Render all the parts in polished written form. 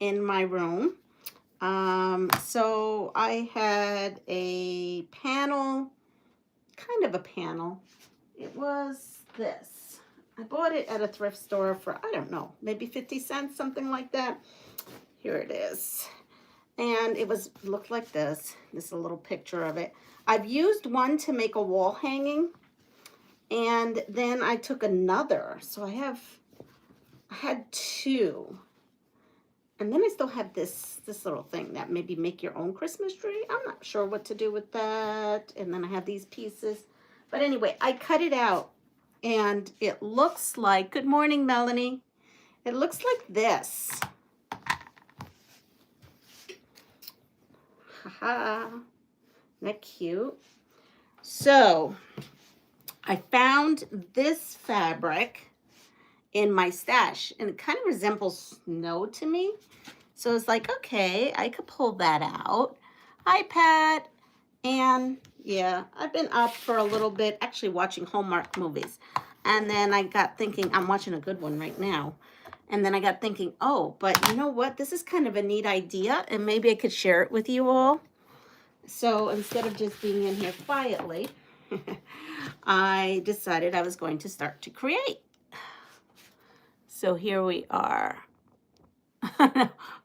in my room. So I had a panel, kind of a panel. It was this. I bought it at a thrift store for, I don't know, maybe 50 cents, something like that. Here it is. And it looked like this. This is a little picture of it. I've used one to make a wall hanging, and then I took another. So I had two. And then I still have this little thing that maybe make your own Christmas tree. I'm not sure what to do with that. And then I have these pieces. But anyway, I cut it out, and it looks like, good morning, Melanie. It looks like this. Haha, isn't that cute? So I found this fabric in my stash, and it kind of resembles snow to me. So it's like, okay, I could pull that out. Hi, Pat. And yeah, I've been up for a little bit, actually watching Hallmark movies. And then I got thinking, I'm watching a good one right now. And then I got thinking, oh, but you know what? This is kind of a neat idea, and maybe I could share it with you all. So instead of just being in here quietly, I decided I was going to start to create. So here we are.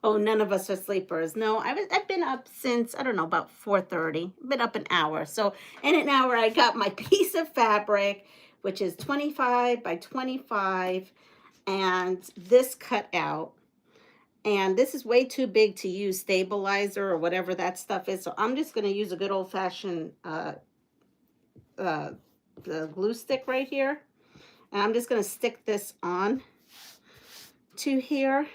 Oh, none of us are sleepers. No, I've been up since, I don't know, about 4:30. Been up an hour. So in an hour, I got my piece of fabric, which is 25 by 25, and this cut out. And this is way too big to use stabilizer or whatever that stuff is. So I'm just going to use a good old-fashioned the glue stick right here. And I'm just going to stick this on to here.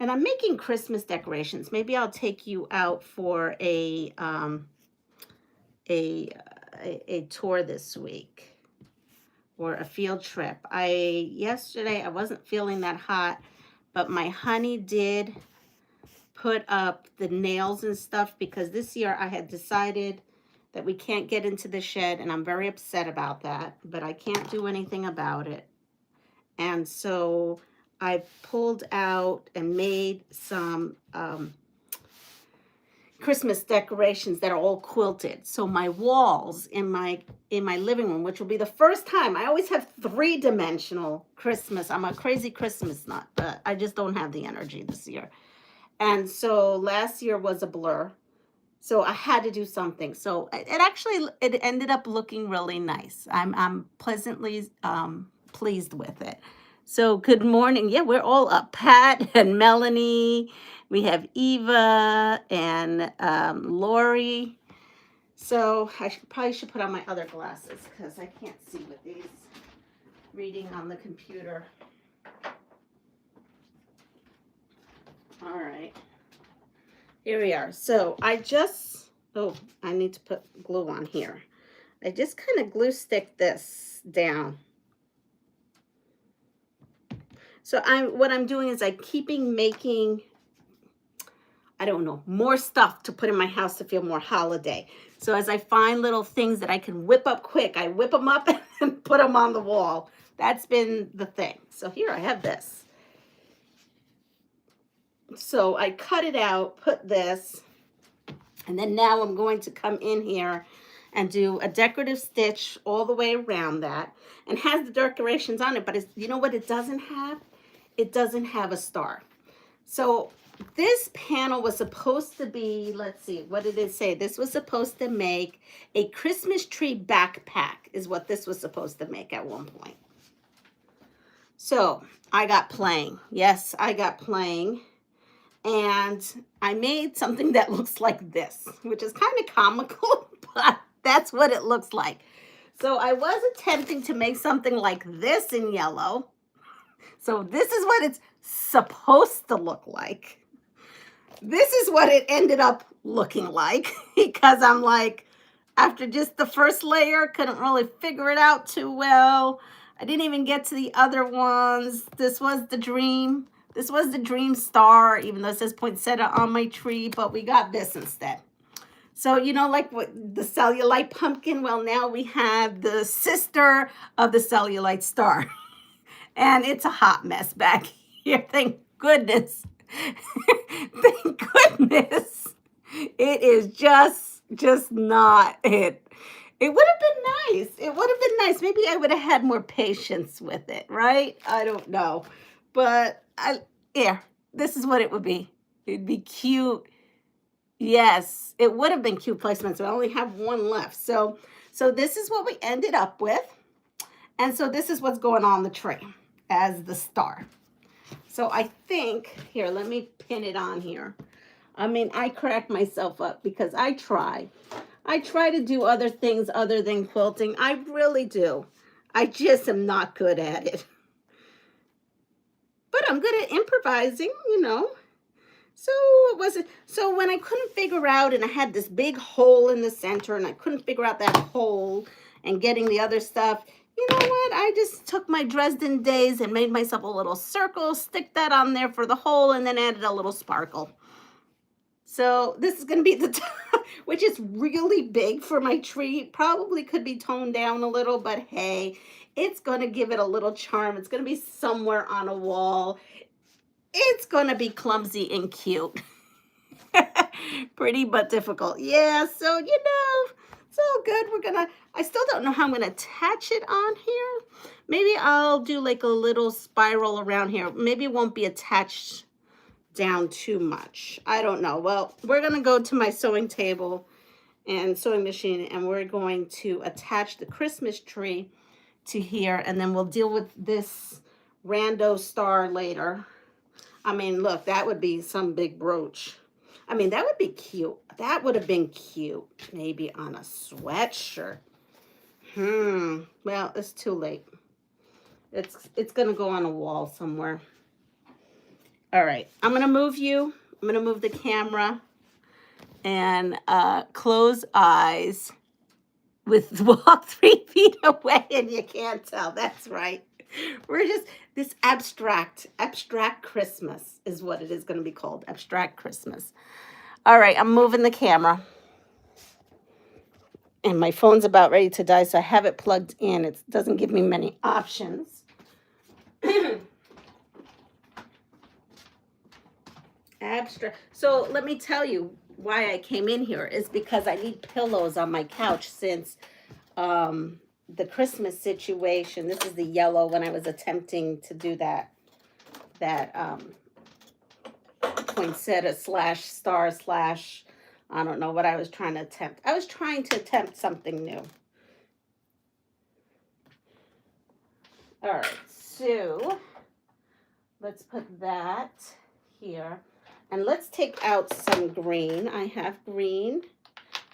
And I'm making Christmas decorations. Maybe I'll take you out for a tour this week, or a field trip. Yesterday I wasn't feeling that hot, but my honey did put up the nails and stuff, because this year I had decided that we can't get into the shed, and I'm very upset about that, but I can't do anything about it. And so I pulled out and made some Christmas decorations that are all quilted. So my walls in my living room, which will be the first time, I always have 3-dimensional Christmas. I'm a crazy Christmas nut, but I just don't have the energy this year. And so last year was a blur. So I had to do something. So it ended up looking really nice. I'm pleasantly pleased with it. So good morning. Yeah, we're all up. Pat and Melanie. We have Eva and Lori. So I probably should put on my other glasses, because I can't see with these reading on the computer. All right. Here we are. So I need to put glue on here. I just kind of glue stick this down. So what I'm doing is I'm keeping making, I don't know, more stuff to put in my house to feel more holiday. So as I find little things that I can whip up quick, I whip them up and put them on the wall. That's been the thing. So here I have this. So I cut it out, put this, and then now I'm going to come in here and do a decorative stitch all the way around that, and has the decorations on it. But you know what it doesn't have? It doesn't have a star. So this panel was supposed to be, let's see, what did it say? This was supposed to make a Christmas tree backpack, is what this was supposed to make at one point. So I got playing. Yes, I got playing. And I made something that looks like this, which is kind of comical, but that's what it looks like. So I was attempting to make something like this in yellow. So this is what it's supposed to look like. This is what it ended up looking like, because I'm like, after just the first layer, couldn't really figure it out too well. I didn't even get to the other ones. This was the dream. This was the dream star, even though it says poinsettia on my tree, but we got this instead. So, you know, like what the cellulite pumpkin, well, now we have the sister of the cellulite star. And it's a hot mess back here, thank goodness. Thank goodness. It is just not it. It would have been nice. It would have been nice. Maybe I would have had more patience with it, right? I don't know. But yeah, this is what it would be. It'd be cute. Yes, it would have been cute placements. I only have one left. So this is what we ended up with. And so this is what's going on the tree as the star. So I think, here, let me pin it on here. I mean, I crack myself up because I try. I try to do other things other than quilting. I really do. I just am not good at it. But I'm good at improvising, you know. So what was it? So when I couldn't figure out, and I had this big hole in the center, and I couldn't figure out that hole and getting the other stuff, you know what? I just took my Dresden days and made myself a little circle, stick that on there for the hole, and then added a little sparkle. So this is going to be the top, which is really big for my tree. Probably could be toned down a little, but hey, it's going to give it a little charm. It's going to be somewhere on a wall. It's going to be clumsy and cute. Pretty but difficult. Yeah, so, you know, it's all good. I still don't know how I'm going to attach it on here. Maybe I'll do like a little spiral around here. Maybe it won't be attached down too much. I don't know. Well, we're going to go to my sewing table and sewing machine, and we're going to attach the Christmas tree to here, and then we'll deal with this rando star later. I mean, look, that would be some big brooch. I mean, that would be cute. That would have been cute. Maybe on a sweatshirt. Well, it's too late. It's going to go on a wall somewhere. All right. I'm going to move you. I'm going to move the camera and close eyes with walk 3 feet away, and you can't tell. That's right. We're just, this abstract Christmas is what it is going to be called. Abstract Christmas. All right, I'm moving the camera. And my phone's about ready to die, so I have it plugged in. It doesn't give me many options. Abstract. So let me tell you why I came in here is because I need pillows on my couch since the Christmas situation. This is the yellow when I was attempting to do that poinsettia slash star slash, I don't know what I was trying to attempt. I was trying to attempt something new. All right, so let's put that here. And let's take out some green. I have green.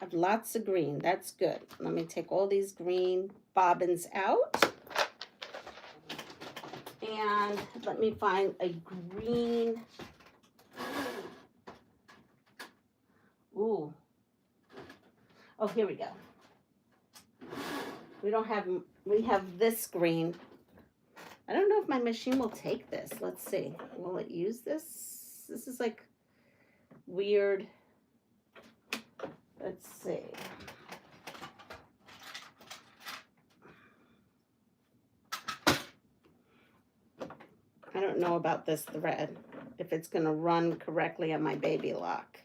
I have lots of green. That's good. Let me take all these green bobbins out. And let me find a green. Ooh. Oh, here we go. We have this green. I don't know if my machine will take this. Let's see. Will it use this? This is like weird. Let's see. I don't know about this thread, if it's going to run correctly on my baby lock.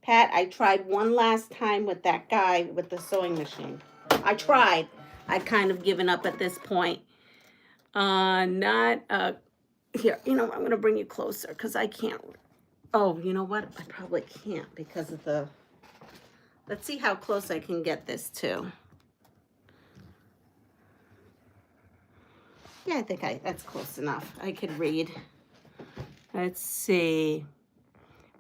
Pat, I tried one last time with that guy with the sewing machine. I tried. I've kind of given up at this point. Here, you know, I'm going to bring you closer because I can't. Oh, you know what? I probably can't because of the. Let's see how close I can get this to. Yeah, I think that's close enough. I could read. Let's see.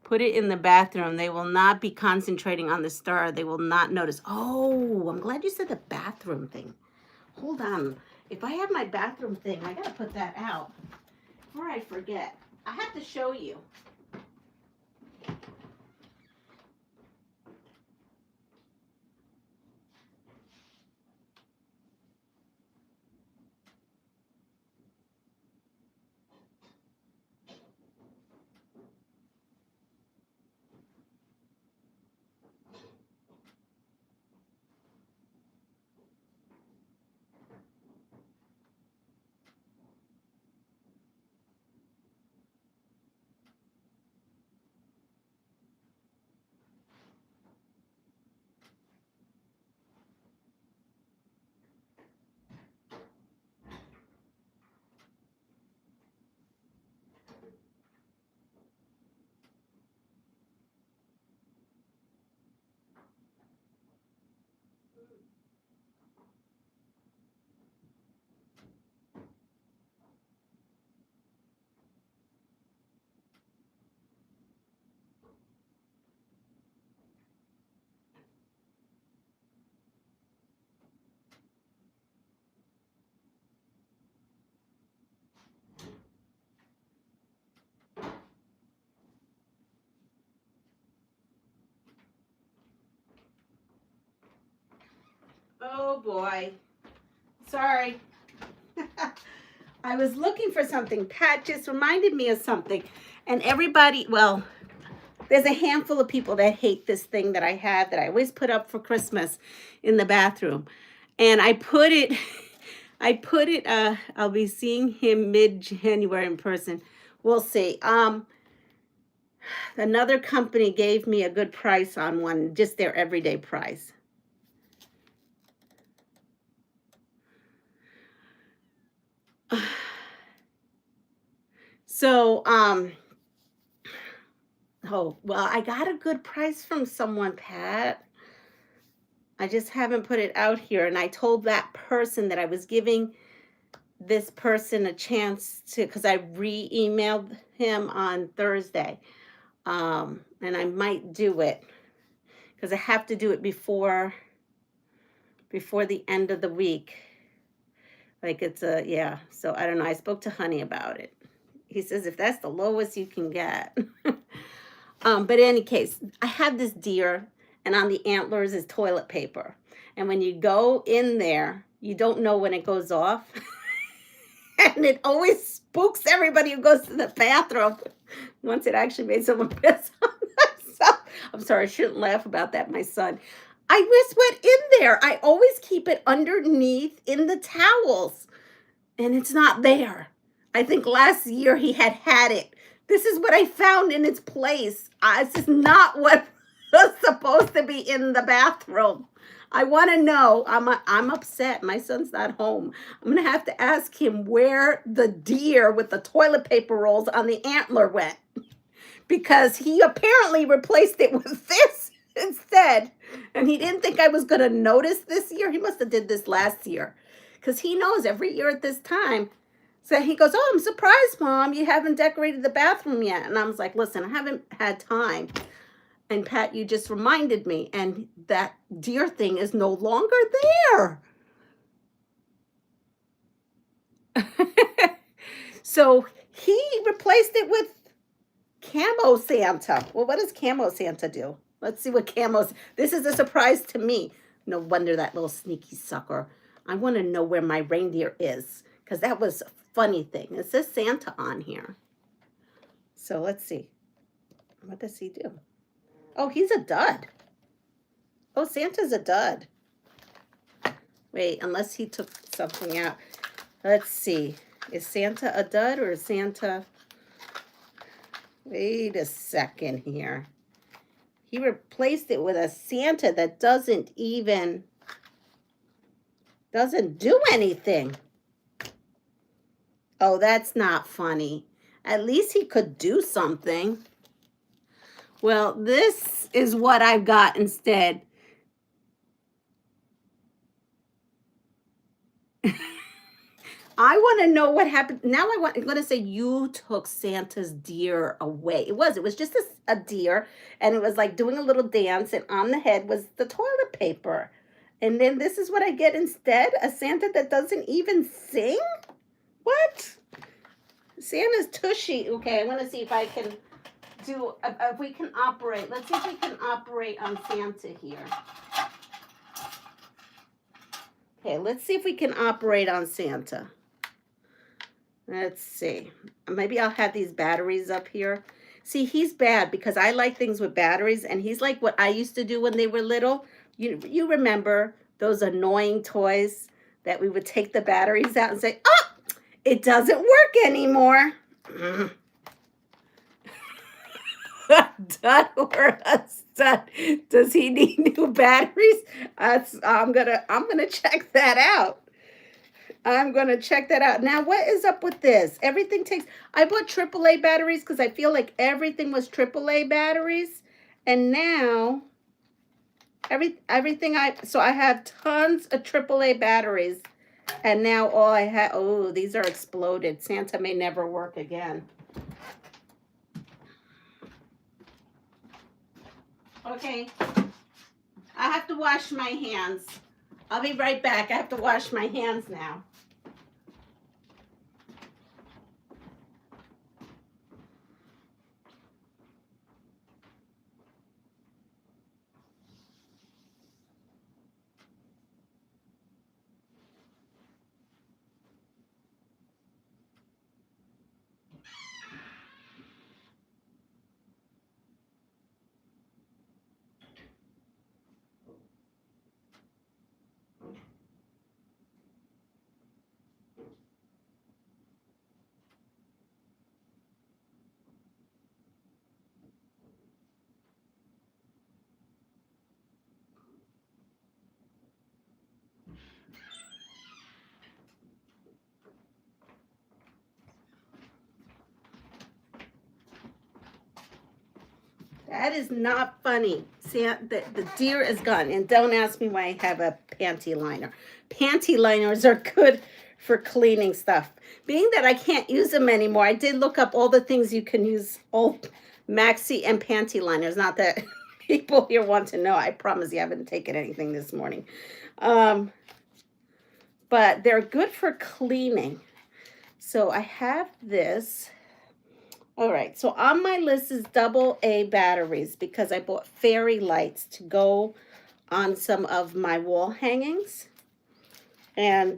Put it in the bathroom. They will not be concentrating on the star. They will not notice. Oh, I'm glad you said the bathroom thing. Hold on. If I have my bathroom thing, I got to put that out before I forget. I have to show you. Oh boy. Sorry. I was looking for something. Pat just reminded me of something. And everybody, well, there's a handful of people that hate this thing that I have that I always put up for Christmas in the bathroom. And I put it, I'll be seeing him mid-January in person. We'll see. Another company gave me a good price on one, just their everyday price. So, oh, well, I got a good price from someone, Pat. I just haven't put it out here. And I told that person that I was giving this person a chance to, because I re-emailed him on Thursday. And I might do it because I have to do it before the end of the week. Like it's yeah. So I don't know. I spoke to Honey about it. He says if that's the lowest you can get. But in any case, I have this deer, and on the antlers is toilet paper. And when you go in there, you don't know when it goes off. And it always spooks everybody who goes to the bathroom. Once it actually made someone piss on themselves. I'm sorry, I shouldn't laugh about that, my son. I just went in there. I always keep it underneath in the towels. And it's not there. I think last year he had it. This is what I found in its place. This is not what was supposed to be in the bathroom. I want to know. I'm upset. My son's not home. I'm going to have to ask him where the deer with the toilet paper rolls on the antler went. Because he apparently replaced it with this instead. And he didn't think I was going to notice this year. He must have did this last year. Because he knows every year at this time. So he goes, oh, I'm surprised, Mom, you haven't decorated the bathroom yet. And I was like, listen, I haven't had time. And Pat, you just reminded me. And that deer thing is no longer there. So he replaced it with Camo Santa. Well, what does Camo Santa do? Let's see what Camo's. This is a surprise to me. No wonder that little sneaky sucker. I want to know where my reindeer is. Because that was a funny thing. It says Santa on here. So let's see. What does he do? Oh, he's a dud. Oh, Santa's a dud. Wait, unless he took something out. Let's see. Is Santa a dud or is Santa... Wait a second here. He replaced it with a Santa that doesn't do anything. Oh, that's not funny. At least he could do something. Well, this is what I've got instead. I want to know what happened. Now I'm going to say you took Santa's deer away. It was just a deer, and it was like doing a little dance, and on the head was the toilet paper. And then this is what I get instead, a Santa that doesn't even sing? What? Santa's tushy. Okay, I'm going to see if I can do, if we can operate. Let's see if we can operate on Santa here. Okay, let's see if we can operate on Santa. Let's see. Maybe I'll have these batteries up here. See, he's bad because I like things with batteries, and he's like what I used to do when they were little. You remember those annoying toys that we would take the batteries out and say, oh, it doesn't work anymore. Done or a stud. Does he need new batteries? I'm gonna check that out. I'm going to check that out. Now, what is up with this? Everything takes... I bought AAA batteries because I feel like everything was AAA batteries. And now... Everything so I have tons of AAA batteries, and now all I have, oh, these are exploded. Santa may never work again. Okay, I have to wash my hands. I'll be right back. I have to wash my hands now. That is not funny. See, the deer is gone. And don't ask me why I have a panty liner. Panty liners are good for cleaning stuff. Being that I can't use them anymore, I did look up all the things you can use, old maxi and panty liners. Not that people here want to know. I promise you I haven't taken anything this morning. But they're good for cleaning. So I have this. All right, so on my list is AA batteries because I bought fairy lights to go on some of my wall hangings. And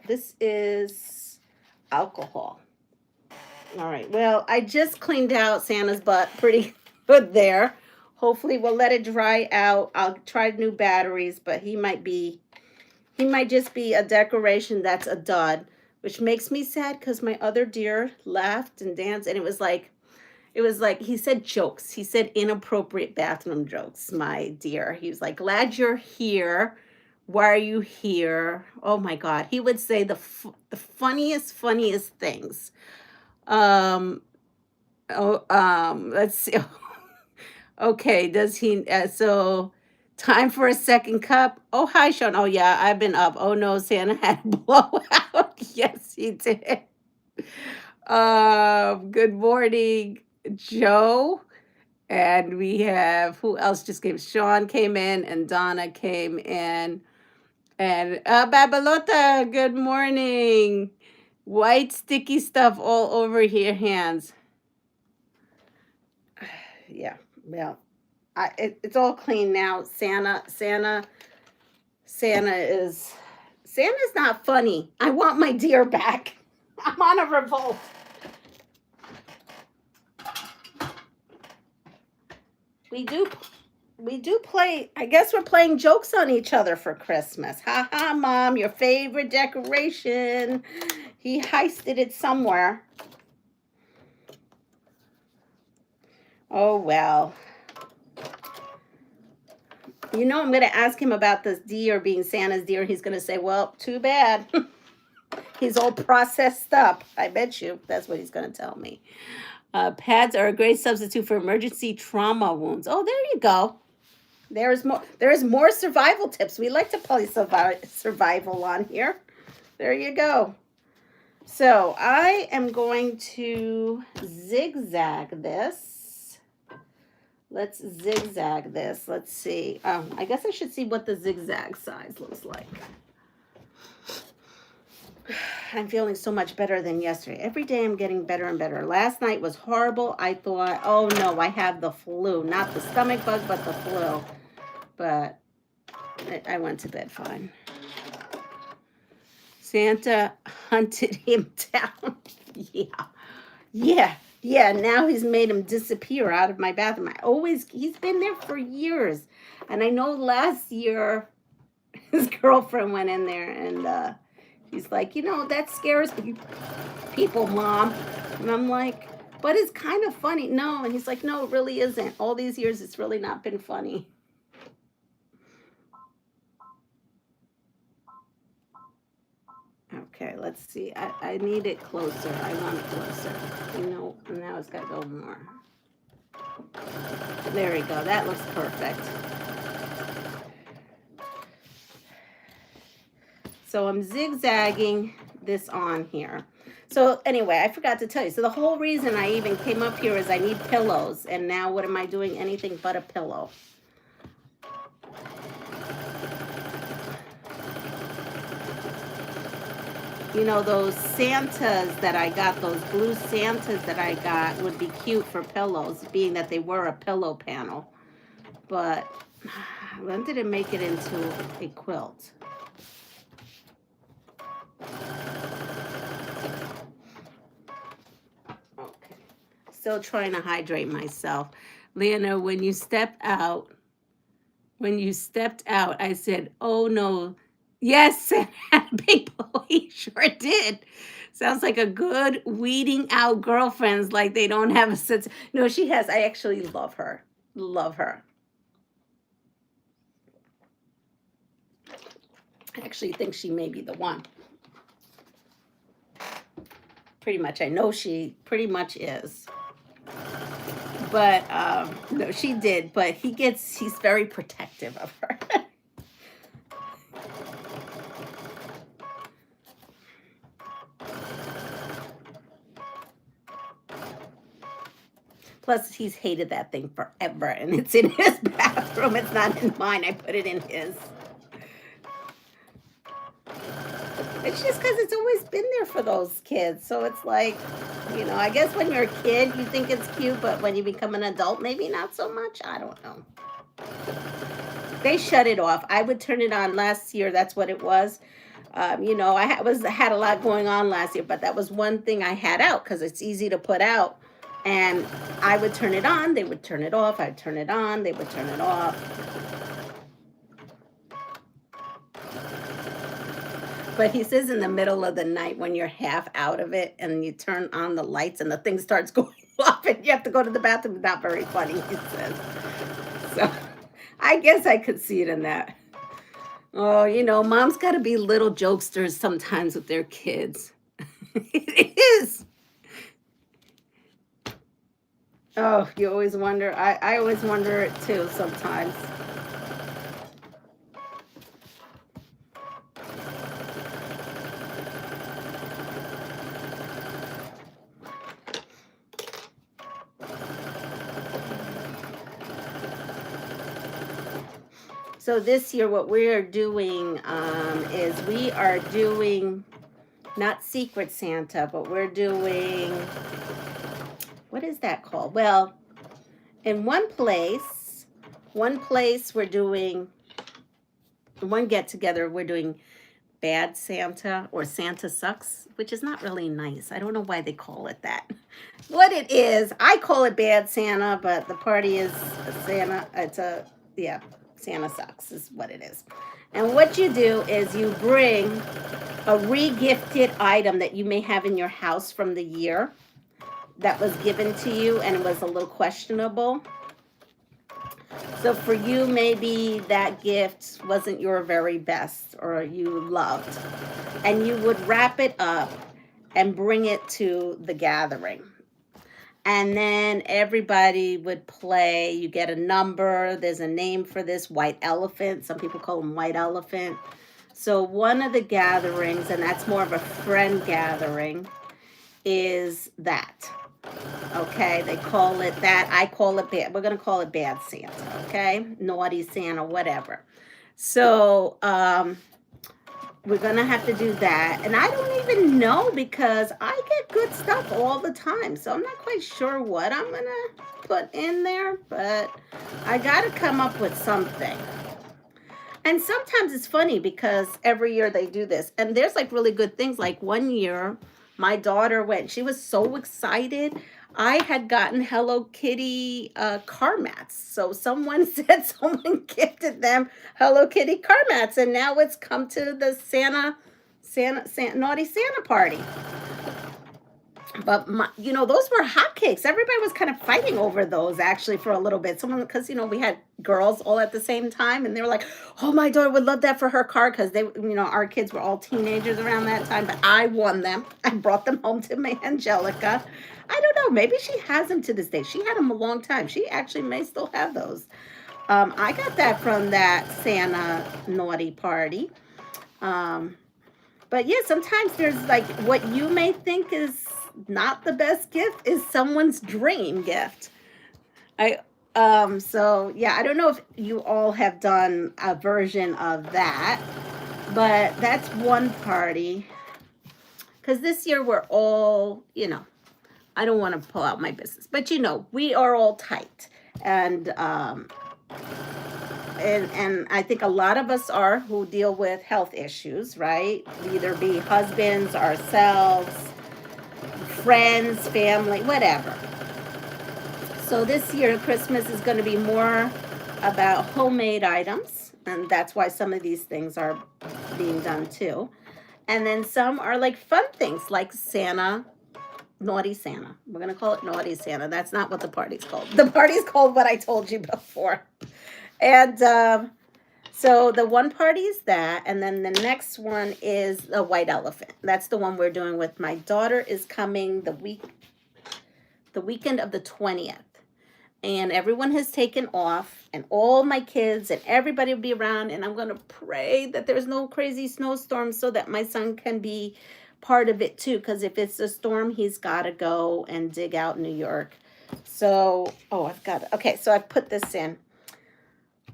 this is alcohol. All right, well, I just cleaned out Santa's butt pretty good there. Hopefully we'll let it dry out. I'll try new batteries, but he might just be a decoration that's a dud. Which makes me sad because my other deer laughed and danced, and it was like he said jokes. He said inappropriate bathroom jokes, my dear. He was like, glad you're here. Why are you here? Oh my God. He would say the funniest things. Let's see. Okay, does he, so time for a second cup. Oh, hi, Sean. Oh, yeah, I've been up. Oh, no, Santa had a blowout. Yes, he did. Good morning, Joe. And we have, who else just came? Sean came in and Donna came in. And Babalota, good morning. White sticky stuff all over your hands. Yeah, well. It's all clean now. Santa's not funny. I want my deer back. I'm on a revolt. We do play. I guess we're playing jokes on each other for Christmas. Ha ha, Mom, your favorite decoration. He heisted it somewhere. Oh well. You know, I'm going to ask him about this deer being Santa's deer. He's going to say, well, too bad. He's all processed up. I bet you that's what he's going to tell me. Pads are a great substitute for emergency trauma wounds. Oh, there you go. There's more survival tips. We like to play survival on here. There you go. So I am going to zigzag this. Let's zigzag this. Let's see. I guess I should see what the zigzag size looks like. I'm feeling so much better than yesterday. Every day I'm getting better and better. Last night was horrible. I thought, oh no, I have the flu. Not the stomach bug, but the flu. But I went to bed fine. Santa hunted him down. Yeah, now he's made him disappear out of my bathroom. He's been there for years. And I know last year his girlfriend went in there and he's like, you know, that scares people, Mom. And I'm like, but it's kind of funny. No, and he's like, no, it really isn't. All these years, it's really not been funny. Okay, let's see. I need it closer. I want it closer. You know, now it's got to go more. There we go. That looks perfect. So I'm zigzagging this on here. So anyway, I forgot to tell you. So the whole reason I even came up here is I need pillows. And now what am I doing? Anything but a pillow. You know, those Santas that I got, those blue Santas that I got would be cute for pillows, being that they were a pillow panel. But when did it make it into a quilt? Okay. Still trying to hydrate myself. Lana, when you stepped out, I said, oh no. Yes, big boy, he sure did. Sounds like a good weeding out girlfriends, like they don't have a sense. No, she has. I actually love her. Love her. I actually think she may be the one. Pretty much. I know she pretty much is. But no, she did. But he's very protective of her. Plus, he's hated that thing forever, and it's in his bathroom. It's not in mine. I put it in his. It's just because it's always been there for those kids. So it's like, you know, I guess when you're a kid, you think it's cute, but when you become an adult, maybe not so much. I don't know. They shut it off. I would turn it on last year. That's what it was. You know, I had a lot going on last year, but that was one thing I had out because it's easy to put out. And I would turn it on. They would turn it off. I'd turn it on. They would turn it off. But he says in the middle of the night when you're half out of it and you turn on the lights and the thing starts going off and you have to go to the bathroom. Not very funny, he says. So I guess I could see it in that. Oh, you know, moms got to be little jokesters sometimes with their kids. It is. Oh, you always wonder. I always wonder it too sometimes. So this year what we are doing is we are doing not Secret Santa, but we're doing, what is that called? Well, in one place we're doing, one get together, we're doing Bad Santa or Santa Sucks, which is not really nice. I don't know why they call it that. What it is, I call it Bad Santa, but the party is Santa. Santa Sucks is what it is. And what you do is you bring a re-gifted item that you may have in your house from the year that was given to you and it was a little questionable. So for you, maybe that gift wasn't your very best or you loved. And you would wrap it up and bring it to the gathering. And then everybody would play. You get a number. There's a name for this, white elephant. Some people call them white elephant. So one of the gatherings, and that's more of a friend gathering, is that. Okay, they call it that. I call it bad. We're going to call it Bad Santa, okay? Naughty Santa, whatever. So we're going to have to do that. And I don't even know because I get good stuff all the time. So I'm not quite sure what I'm going to put in there. But I got to come up with something. And sometimes it's funny because every year they do this. And there's like really good things. Like one year, my daughter went. She was so excited. I had gotten Hello Kitty car mats. So someone said someone gifted them Hello Kitty car mats. And now it's come to the Naughty Santa party. But you know, those were hotcakes. Everybody was kind of fighting over those actually for a little bit. Someone, because you know, we had girls all at the same time, and they were like, "Oh, my daughter would love that for her car," because they, you know, our kids were all teenagers around that time. But I won them. I brought them home to my Angelica. I don't know. Maybe she has them to this day. She had them a long time. She actually may still have those. I got that from that Santa naughty party. But yeah, sometimes there's like what you may think is not the best gift is someone's dream gift. So yeah, I don't know if you all have done a version of that, but that's one party. Because this year we're all, you know, I don't want to pull out my business, but you know, we are all tight. And I think a lot of us are who deal with health issues, right? Either be husbands, ourselves, friends, family, whatever. So this year, Christmas is going to be more about homemade items, and that's why some of these things are being done too. And then some are like fun things, like Santa, Naughty Santa. We're going to call it Naughty Santa. That's not what the party's called. The party's called what I told you before. And so the one party is that, and then the next one is the white elephant. That's the one we're doing with my daughter. Is coming the weekend of the 20th. And everyone has taken off, and all my kids and everybody will be around, and I'm going to pray that there's no crazy snowstorm so that my son can be part of it too, because if it's a storm, he's got to go and dig out New York. So, okay, so I put this in.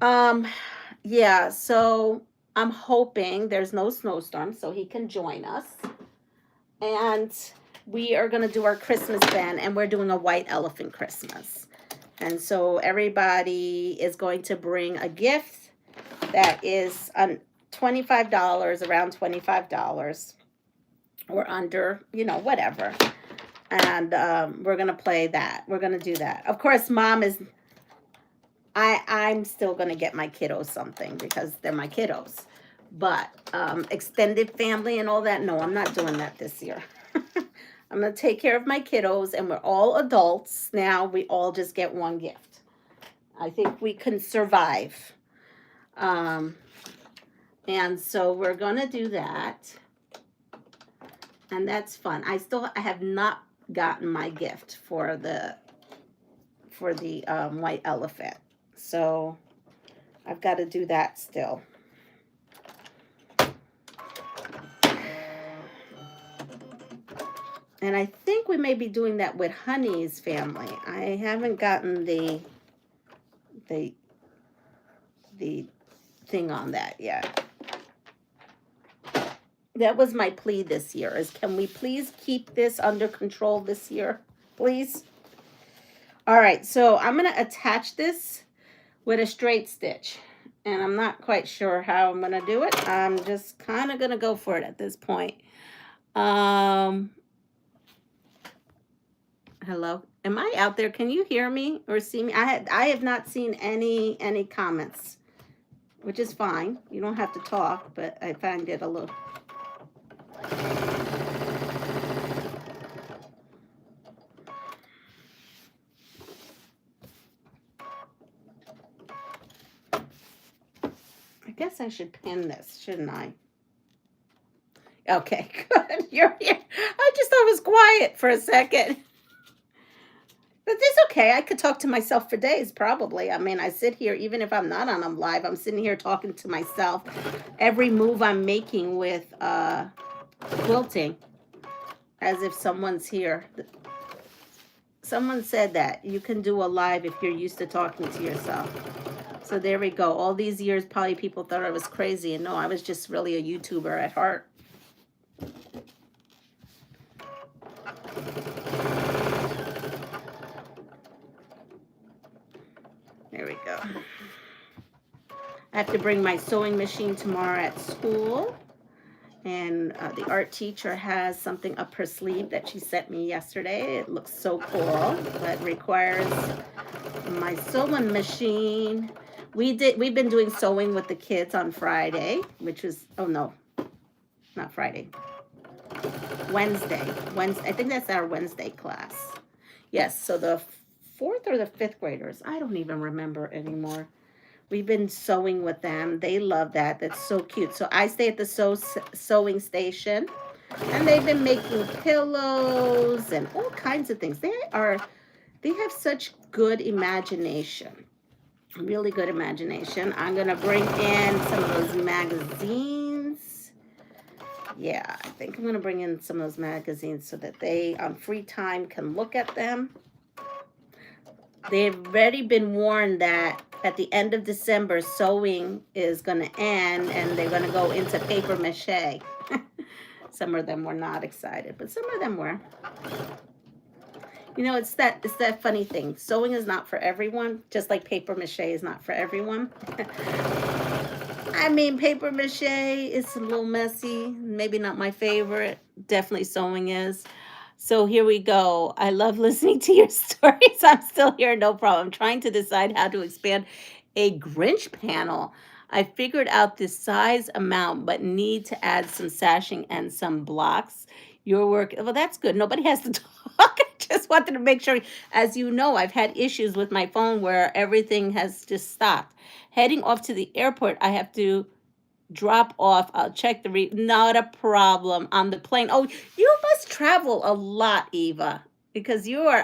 Yeah, so I'm hoping there's no snowstorm so he can join us. And we are going to do our Christmas band, and we're doing a white elephant Christmas. And so everybody is going to bring a gift that is $25, around $25 or under, you know, whatever. And we're going to play that. We're going to do that. Of course, Mom is... I'm still going to get my kiddos something because they're my kiddos. But extended family and all that, no, I'm not doing that this year. I'm going to take care of my kiddos, and we're all adults now. We all just get one gift. I think we can survive. And so we're going to do that. And that's fun. I have not gotten my gift for the white elephant. So I've got to do that still. And I think we may be doing that with Honey's family. I haven't gotten the thing on that yet. That was my plea this year, is can we please keep this under control this year, please? All right, so I'm going to attach this with a straight stitch. And I'm not quite sure how I'm going to do it. I'm just kind of going to go for it at this point. Hello, am I out there? Can you hear me or see me? I have not seen any comments, which is fine. You don't have to talk, but I find it a little... I guess I should pin this, shouldn't I? Okay, good. You're here. I just thought it was quiet for a second. But it's okay. I could talk to myself for days, probably. I mean, I sit here, even if I'm not on them live, I'm sitting here talking to myself. Every move I'm making with quilting, as if someone's here. Someone said that you can do a live if you're used to talking to yourself. So there we go. All these years, probably people thought I was crazy. And no, I was just really a YouTuber at heart. There we go. I have to bring my sewing machine tomorrow at school. And the art teacher has something up her sleeve that she sent me yesterday. It looks so cool, but requires my sewing machine. We've been doing sewing with the kids on Friday, which was, oh no, not Friday. Wednesday. I think that's our Wednesday class. Yes, so the 4th or the 5th graders, I don't even remember anymore. We've been sewing with them. They love that. That's so cute. So I stay at the sewing station, and they've been making pillows and all kinds of things. They have such good imagination. Really good imagination. I'm going to bring in some of those magazines. Yeah, I think I'm going to bring in some of those magazines so that they, on free time, can look at them. They've already been warned that at the end of December, sewing is going to end and they're going to go into paper mache. Some of them were not excited, but some of them were. You know, it's that funny thing. Sewing is not for everyone, just like paper mache is not for everyone. I mean, paper mache is a little messy. Maybe not my favorite. Definitely sewing is. So here we go. I love listening to your stories. I'm still here, no problem. I'm trying to decide how to expand a Grinch panel. I figured out the size amount, but need to add some sashing and some blocks. Your work, well, that's good. Nobody has to talk. I just wanted to make sure. As you know, I've had issues with my phone where everything has just stopped. Heading off to the airport, I have to drop off. I'll check the not a problem on the plane. Oh, you must travel a lot, Eva, because you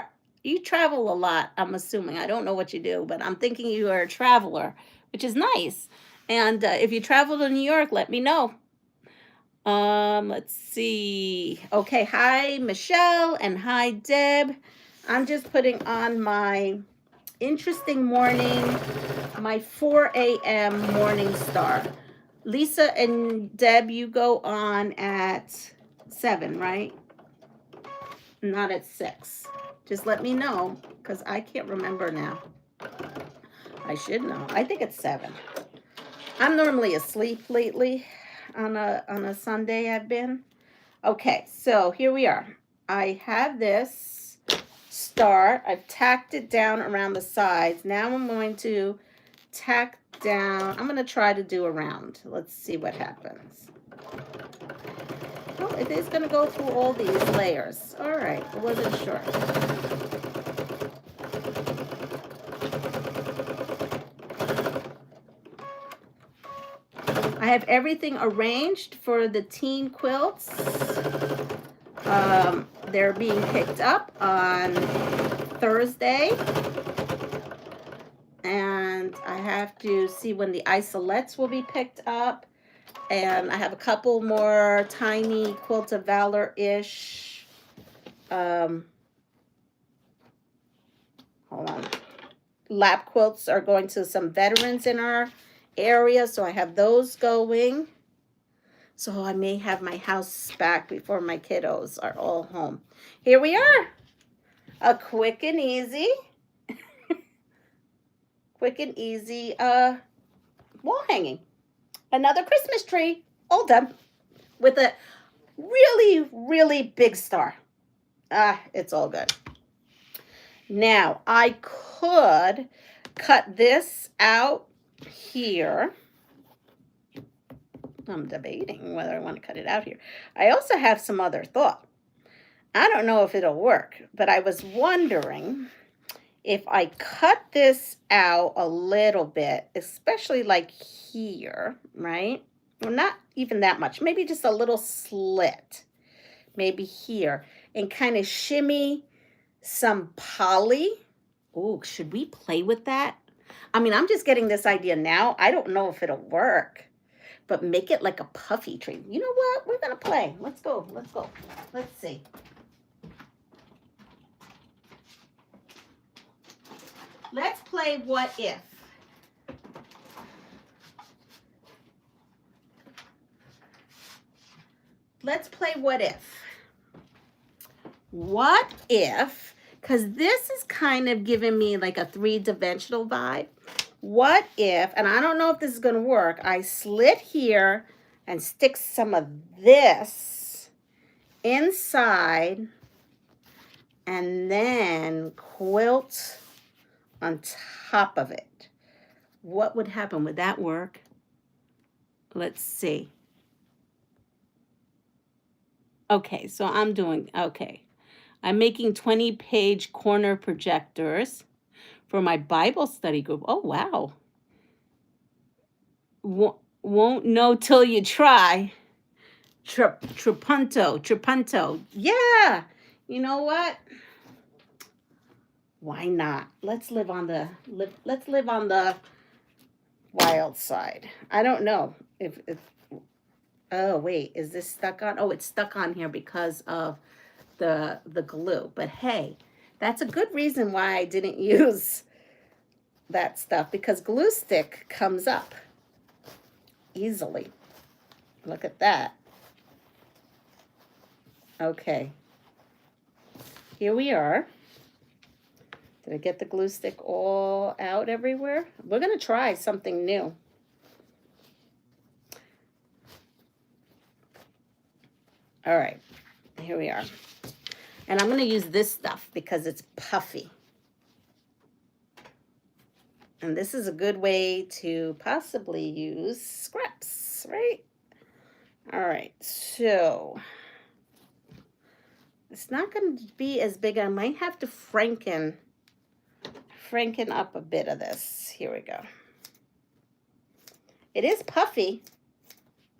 travel a lot. I'm assuming. I don't know what you do, but I'm thinking you are a traveler, which is nice. And if you travel to New York, let me know. Let's see. Okay, hi Michelle and hi Deb. I'm just putting on my interesting morning, my 4 a.m. morning star. Lisa and Deb, you go on at 7, right? Not at 6. Just let me know, because I can't remember now. I should know. I think it's 7. I'm normally asleep lately on a Sunday I've been. Okay, so here we are. I have this star. I've tacked it down around the sides. Now I'm going to tack down. I'm going to try to do a round. Let's see what happens. Oh, it is going to go through all these layers. All right, I wasn't sure. I have everything arranged for the teen quilts. They're being picked up on Thursday. And I have to see when the isolettes will be picked up. And I have a couple more tiny Quilt of Valor-ish. Hold on. Lap quilts are going to some veterans in our area, so I have those going. So I may have my house back before my kiddos are all home. Here we are. A quick and easy wall hanging. Another Christmas tree, all done, with a really, really big star. It's all good. Now, I could cut this out here. I'm debating whether I want to cut it out here. I also have some other thought. I don't know if it'll work, but I was wondering if I cut this out a little bit, especially like here, right? Well, not even that much, maybe just a little slit, maybe here, and kind of shimmy some poly. Oh, should we play with that? I mean, I'm just getting this idea now. I don't know if it'll work, but make it like a puffy tree. You know what? We're going to play. Let's go. Let's go. Let's see. Let's play what if. Let's play what if. What if, because this is kind of giving me like a 3-dimensional vibe. What if, and I don't know if this is going to work, I slit here and stick some of this inside and then quilt on top of it. What would happen? Would that work? Let's see. Okay, so I'm making 20-page corner projectors for my Bible study group. Oh, wow. Won't know till you try. Trapunto. Yeah. You know what? Why not? Let's live on the wild side. I don't know if oh wait, is this stuck on? Oh, it's stuck on here because of the glue. But hey, that's a good reason why I didn't use that stuff, because glue stick comes up easily. Look at that. Okay. Here we are. Did I get the glue stick all out everywhere? We're going to try something new. All right. Here we are. And I'm going to use this stuff because it's puffy. And this is a good way to possibly use scraps, right? All right. So it's not going to be as big. I might have to franken up a bit of this. Here we go. It is puffy.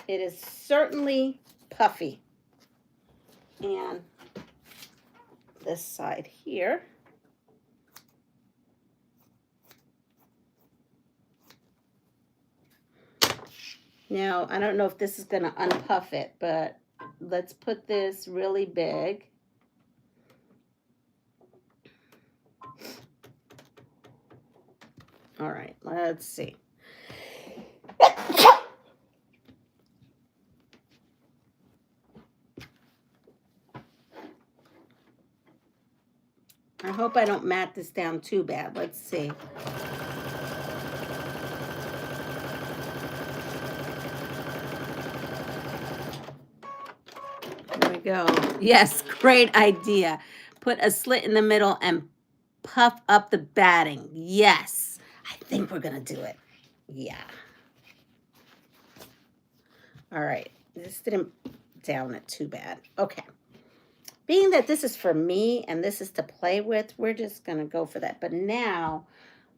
It is certainly puffy. And this side here. Now, I don't know if this is going to unpuff it, but let's put this really big. All right, let's see. I hope I don't mat this down too bad. Let's see. There we go. Yes, great idea. Put a slit in the middle and puff up the batting. Yes, I think we're going to do it. Yeah. All right. This didn't down it too bad. Okay. Being that this is for me and this is to play with, we're just going to go for that. But now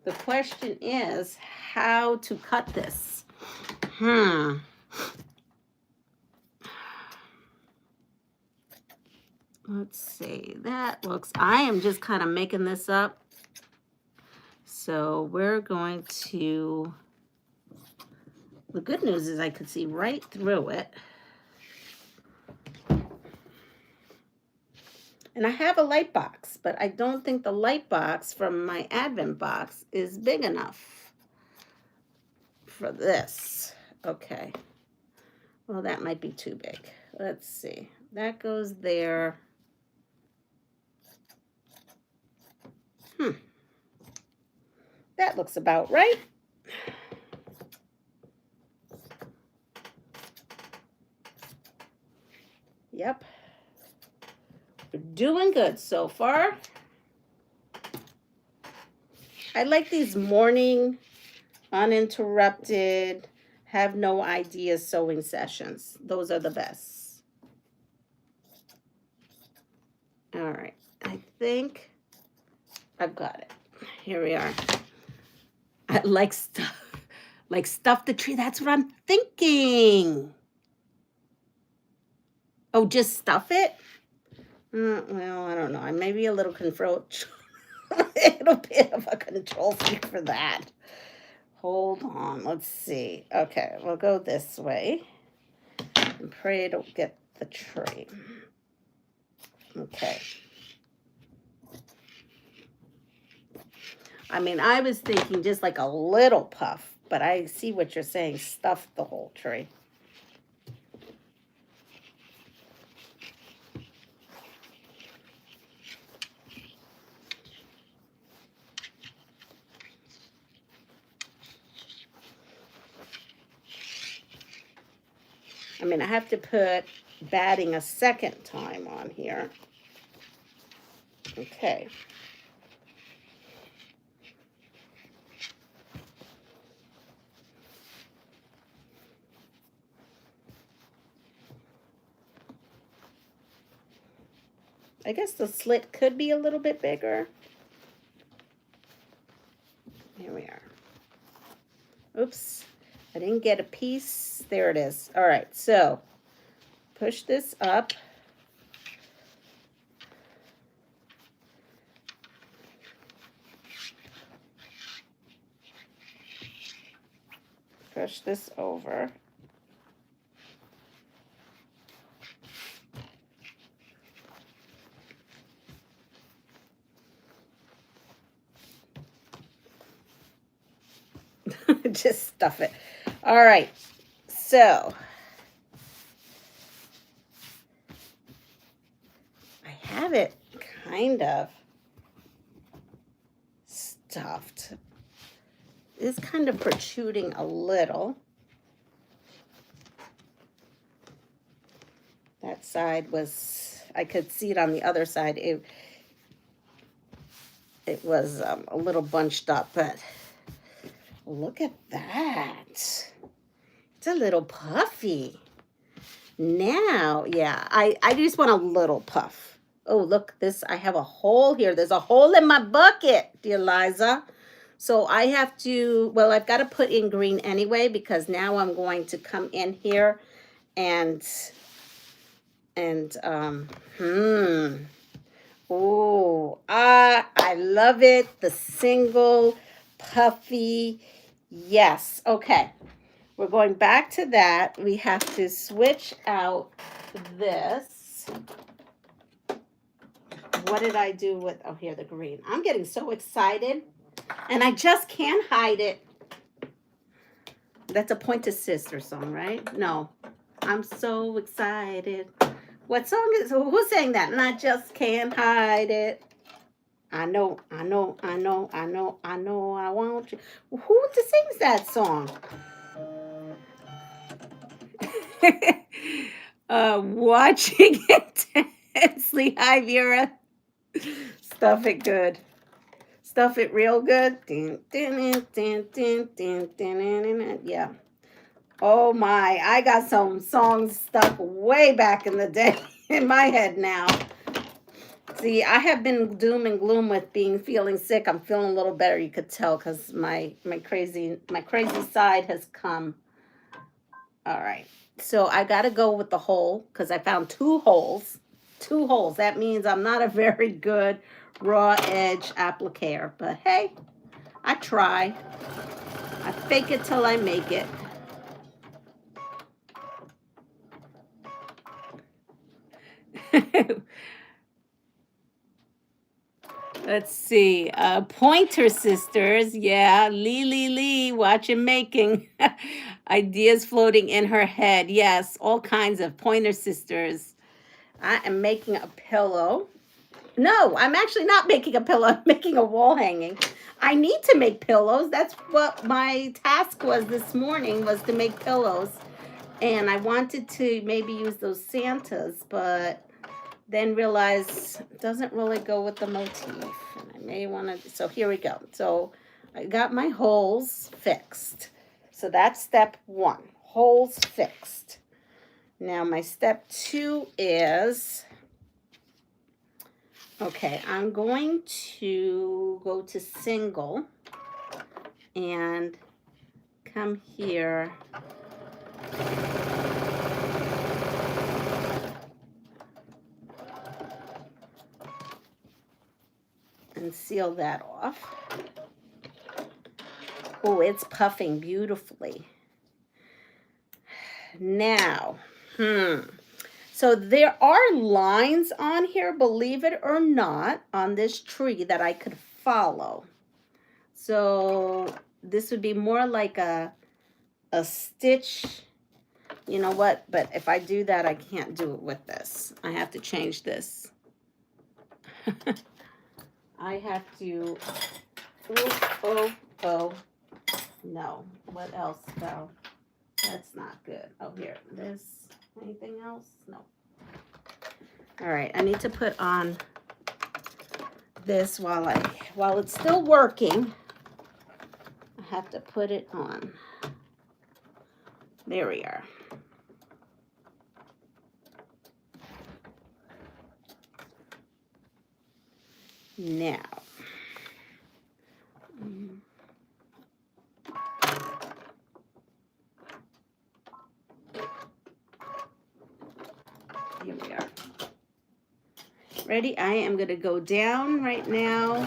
the question is how to cut this. Let's see. That looks, I am just kind of making this up. So we're going to, the good news is I could see right through it. And I have a light box, but I don't think the light box from my Advent box is big enough for this. Okay. Well, that might be too big. Let's see. That goes there. That looks about right. Yep. We're doing good so far. I like these morning, uninterrupted, have no ideas sewing sessions. Those are the best. All right. I think I've got it. Here we are. I like stuff the tree. That's what I'm thinking. Oh, just stuff it? Well, I don't know. I may be a little little bit of a control freak for that. Hold on. Let's see. Okay, we'll go this way and pray to get the tree. Okay. I mean, I was thinking just like a little puff, but I see what you're saying. Stuff the whole tree. I mean, I have to put batting a second time on here. Okay. I guess the slit could be a little bit bigger. Here we are. Oops, I didn't get a piece. There it is. All right, so push this up. Push this over. Just stuff it. All right, so I have it kind of stuffed. It's kind of protruding a little. That side was, I could see it on the other side. It was a little bunched up, but look at that. It's a little puffy. Now, yeah, I just want a little puff. Oh, look, this, I have a hole here. There's a hole in my bucket, dear Liza. So I have to, well, I've got to put in green anyway, because now I'm going to come in here and oh, I love it. The single puffy. Yes. Okay. We're going back to that. We have to switch out this. What did I do with, oh, here, the green. I'm getting so excited, and I just can't hide it. That's a Pointer Sister song, right? No. I'm so excited. What song is, who sang that? And I just can't hide it. I know, I know, I know, I know, I know, I want you. Who sings that song? Watching intensely. Hi, Vera. Stuff it good. Stuff it real good. Yeah. Oh my, I got some songs stuck way back in the day in my head now. See, I have been doom and gloom with feeling sick. I'm feeling a little better, you could tell, because my crazy side has come. All right. So I got to go with the hole, because I found 2 holes. 2 holes. That means I'm not a very good raw edge applicator. But hey, I try. I fake it till I make it. Let's see. Pointer Sisters. Yeah. Lee. Watching making. Ideas floating in her head. Yes. All kinds of Pointer Sisters. I am making a pillow. No, I'm actually not making a pillow. I'm making a wall hanging. I need to make pillows. That's what my task was this morning, was to make pillows. And I wanted to maybe use those Santas, but then realized it doesn't really go with the motif. And I may want to, so here we go. So I got my holes fixed. So that's step 1, holes fixed. Now my step 2 is, okay, I'm going to go to single and come here. And seal that off. Oh, it's puffing beautifully. Now, so there are lines on here, believe it or not, on this tree that I could follow. So this would be more like a stitch. You know what? But if I do that, I can't do it with this. I have to change this. I have to, oh, no. What else, though? That's not good. Oh, here, this, anything else? No. All right, I need to put on this while it's still working. I have to put it on. There we are. Now, here we are. Ready? I am going to go down right now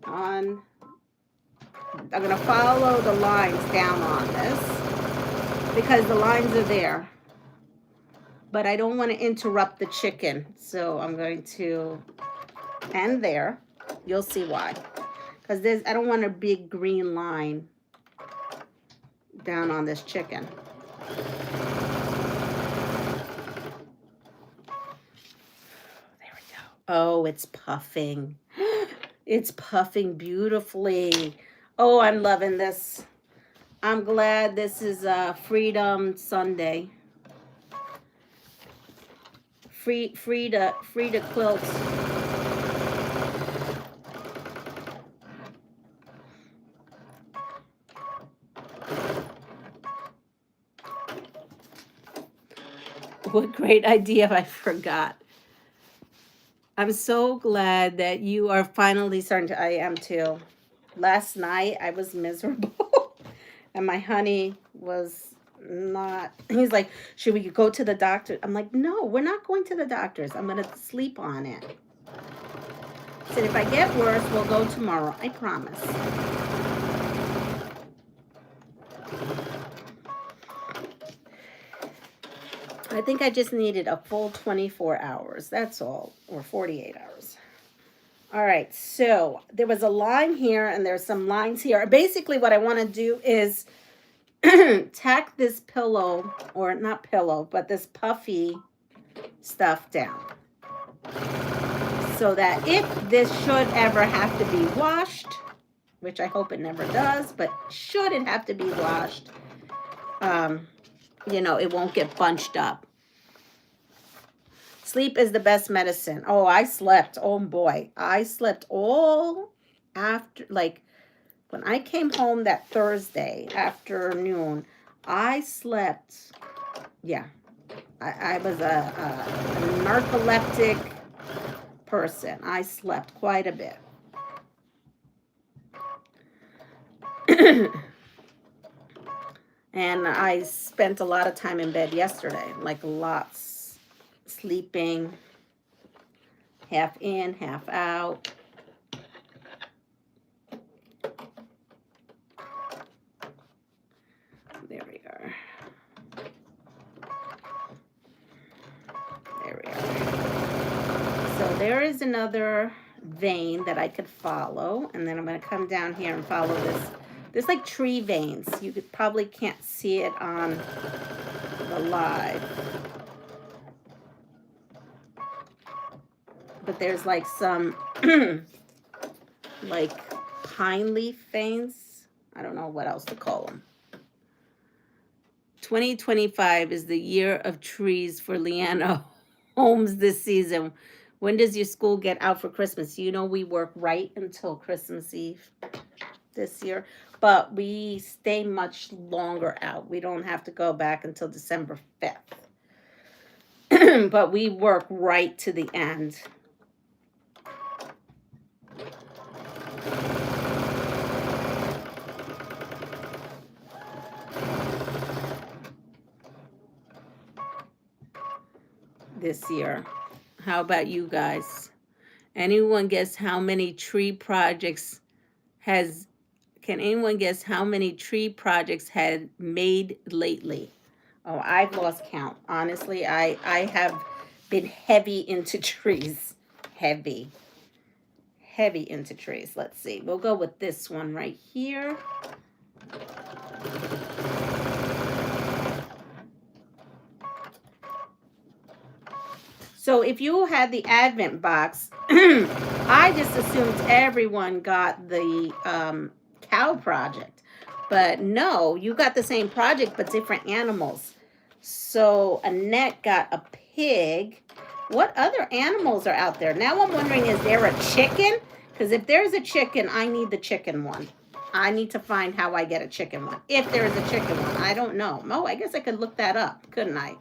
on, I'm going to follow the lines down on this because the lines are there. But I don't want to interrupt the chicken. So I'm going to end there. You'll see why. Because I don't want a big green line down on this chicken. There we go. Oh, it's puffing. It's puffing beautifully. Oh, I'm loving this. I'm glad this is Freedom Sunday. Free to quilt. What great idea, I forgot. I'm so glad that you are finally starting to, I am too. Last night I was miserable and my honey was not, he's like, should we go to the doctor? I'm like, no, we're not going to the doctors. I'm going to sleep on it. I said, if I get worse, we'll go tomorrow. I promise. I think I just needed a full 24 hours. That's all, or 48 hours. All right, so there was a line here and there's some lines here. Basically what I want to do is tack this pillow, or not pillow, but this puffy stuff down. So that if this should ever have to be washed, which I hope it never does, but should it have to be washed, you know, it won't get bunched up. Sleep is the best medicine. Oh, I slept. Oh boy, I slept all after, like when I came home that Thursday afternoon, I slept. Yeah, I was a narcoleptic person. I slept quite a bit. And I spent a lot of time in bed yesterday, like lots, sleeping, half in, half out. There we are. There we are. So there is another vein that I could follow, and then I'm going to come down here and follow this. There's like tree veins. You probably can't see it on the live. But there's like some like pine leaf veins. I don't know what else to call them. 2025 is the year of trees for Leanna Holmes this season. When does your school get out for Christmas? You know, we work right until Christmas Eve this year, but we stay much longer out. We don't have to go back until December 5th. But we work right to the end. This year. How about you guys? Anyone guess how many tree projects can anyone guess how many tree projects had made lately? Oh, I've lost count. Honestly, I have been heavy into trees. Heavy into trees. Let's see. We'll go with this one right here. So if you had the Advent box, I just assumed everyone got the cow project. But no, you got the same project, but different animals. So Annette got a pig. What other animals are out there? Now I'm wondering, is there a chicken? Because if there's a chicken, I need the chicken one. I need to find how I get a chicken one. If there is a chicken one. I don't know. Oh, I guess I could look that up, couldn't I?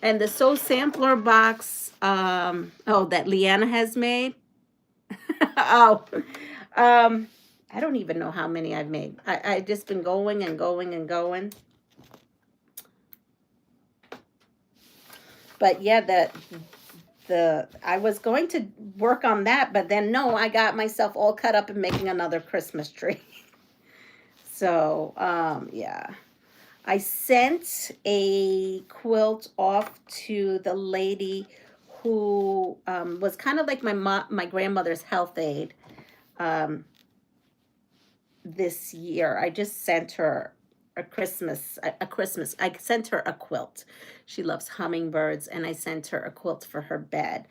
And the Sew Sampler box, oh, that Leanna has made. Oh, I don't even know how many I've made. I just been going and going and going. But yeah, I was going to work on that, but then no, I got myself all cut up in making another Christmas tree. So, yeah. I sent a quilt off to the lady who was kind of like my grandmother's health aide this year. I just sent her a Christmas. I sent her a quilt. She loves hummingbirds, and I sent her a quilt for her bed.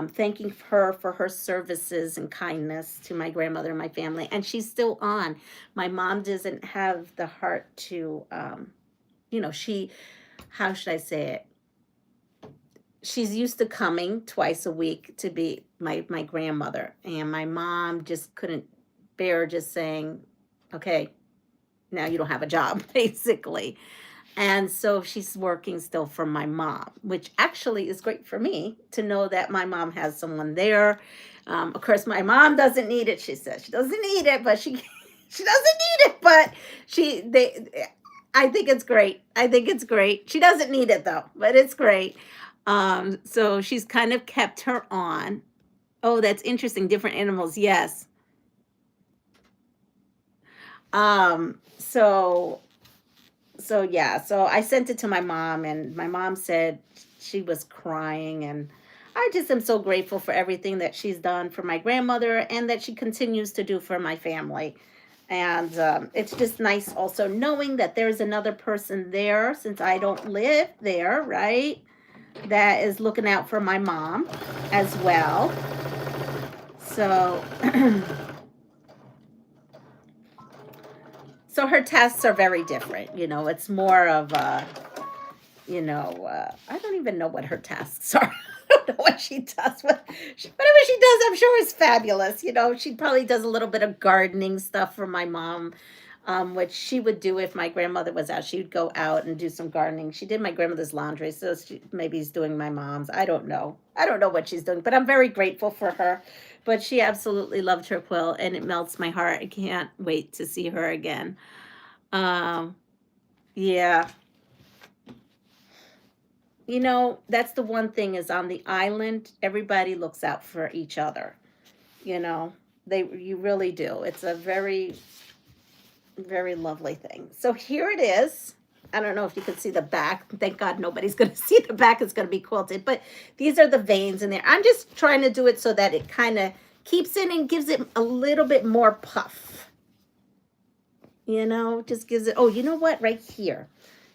Thanking her for her services and kindness to my grandmother and my family. And she's still on. My mom doesn't have the heart to, how should I say it? She's used to coming twice a week to be my grandmother. And my mom just couldn't bear just saying, okay, now you don't have a job, basically. And so she's working still for my mom, which actually is great for me to know that my mom has someone there. Of course, my mom doesn't need it. She says she doesn't need it, but she she doesn't need it. But I think it's great. I think it's great. She doesn't need it though, but it's great. So she's kind of kept her on. Oh, that's interesting. Different animals, yes. So yeah, so I sent it to my mom, and my mom said she was crying, and I just am so grateful for everything that she's done for my grandmother and that she continues to do for my family. And it's just nice also knowing that there's another person there, since I don't live there, right? That is looking out for my mom as well. So so her tasks are very different. It's more of I don't even know what her tasks are. I don't know what she does. Whatever she does, I'm sure is fabulous. She probably does a little bit of gardening stuff for my mom, which she would do if my grandmother was out. She would go out and do some gardening. She did my grandmother's laundry, so maybe she's doing my mom's. I don't know. I don't know what she's doing, but I'm very grateful for her. But she absolutely loved her quilt, and it melts my heart. I can't wait to see her again. Yeah. That's the one thing is on the island, everybody looks out for each other. You know, you really do. It's a very, very lovely thing. So here it is. I don't know if you can see the back. Thank God nobody's going to see the back. It's going to be quilted. But these are the veins in there. I'm just trying to do it so that it kind of keeps it and gives it a little bit more puff. Just gives it. Oh, you know what? Right here.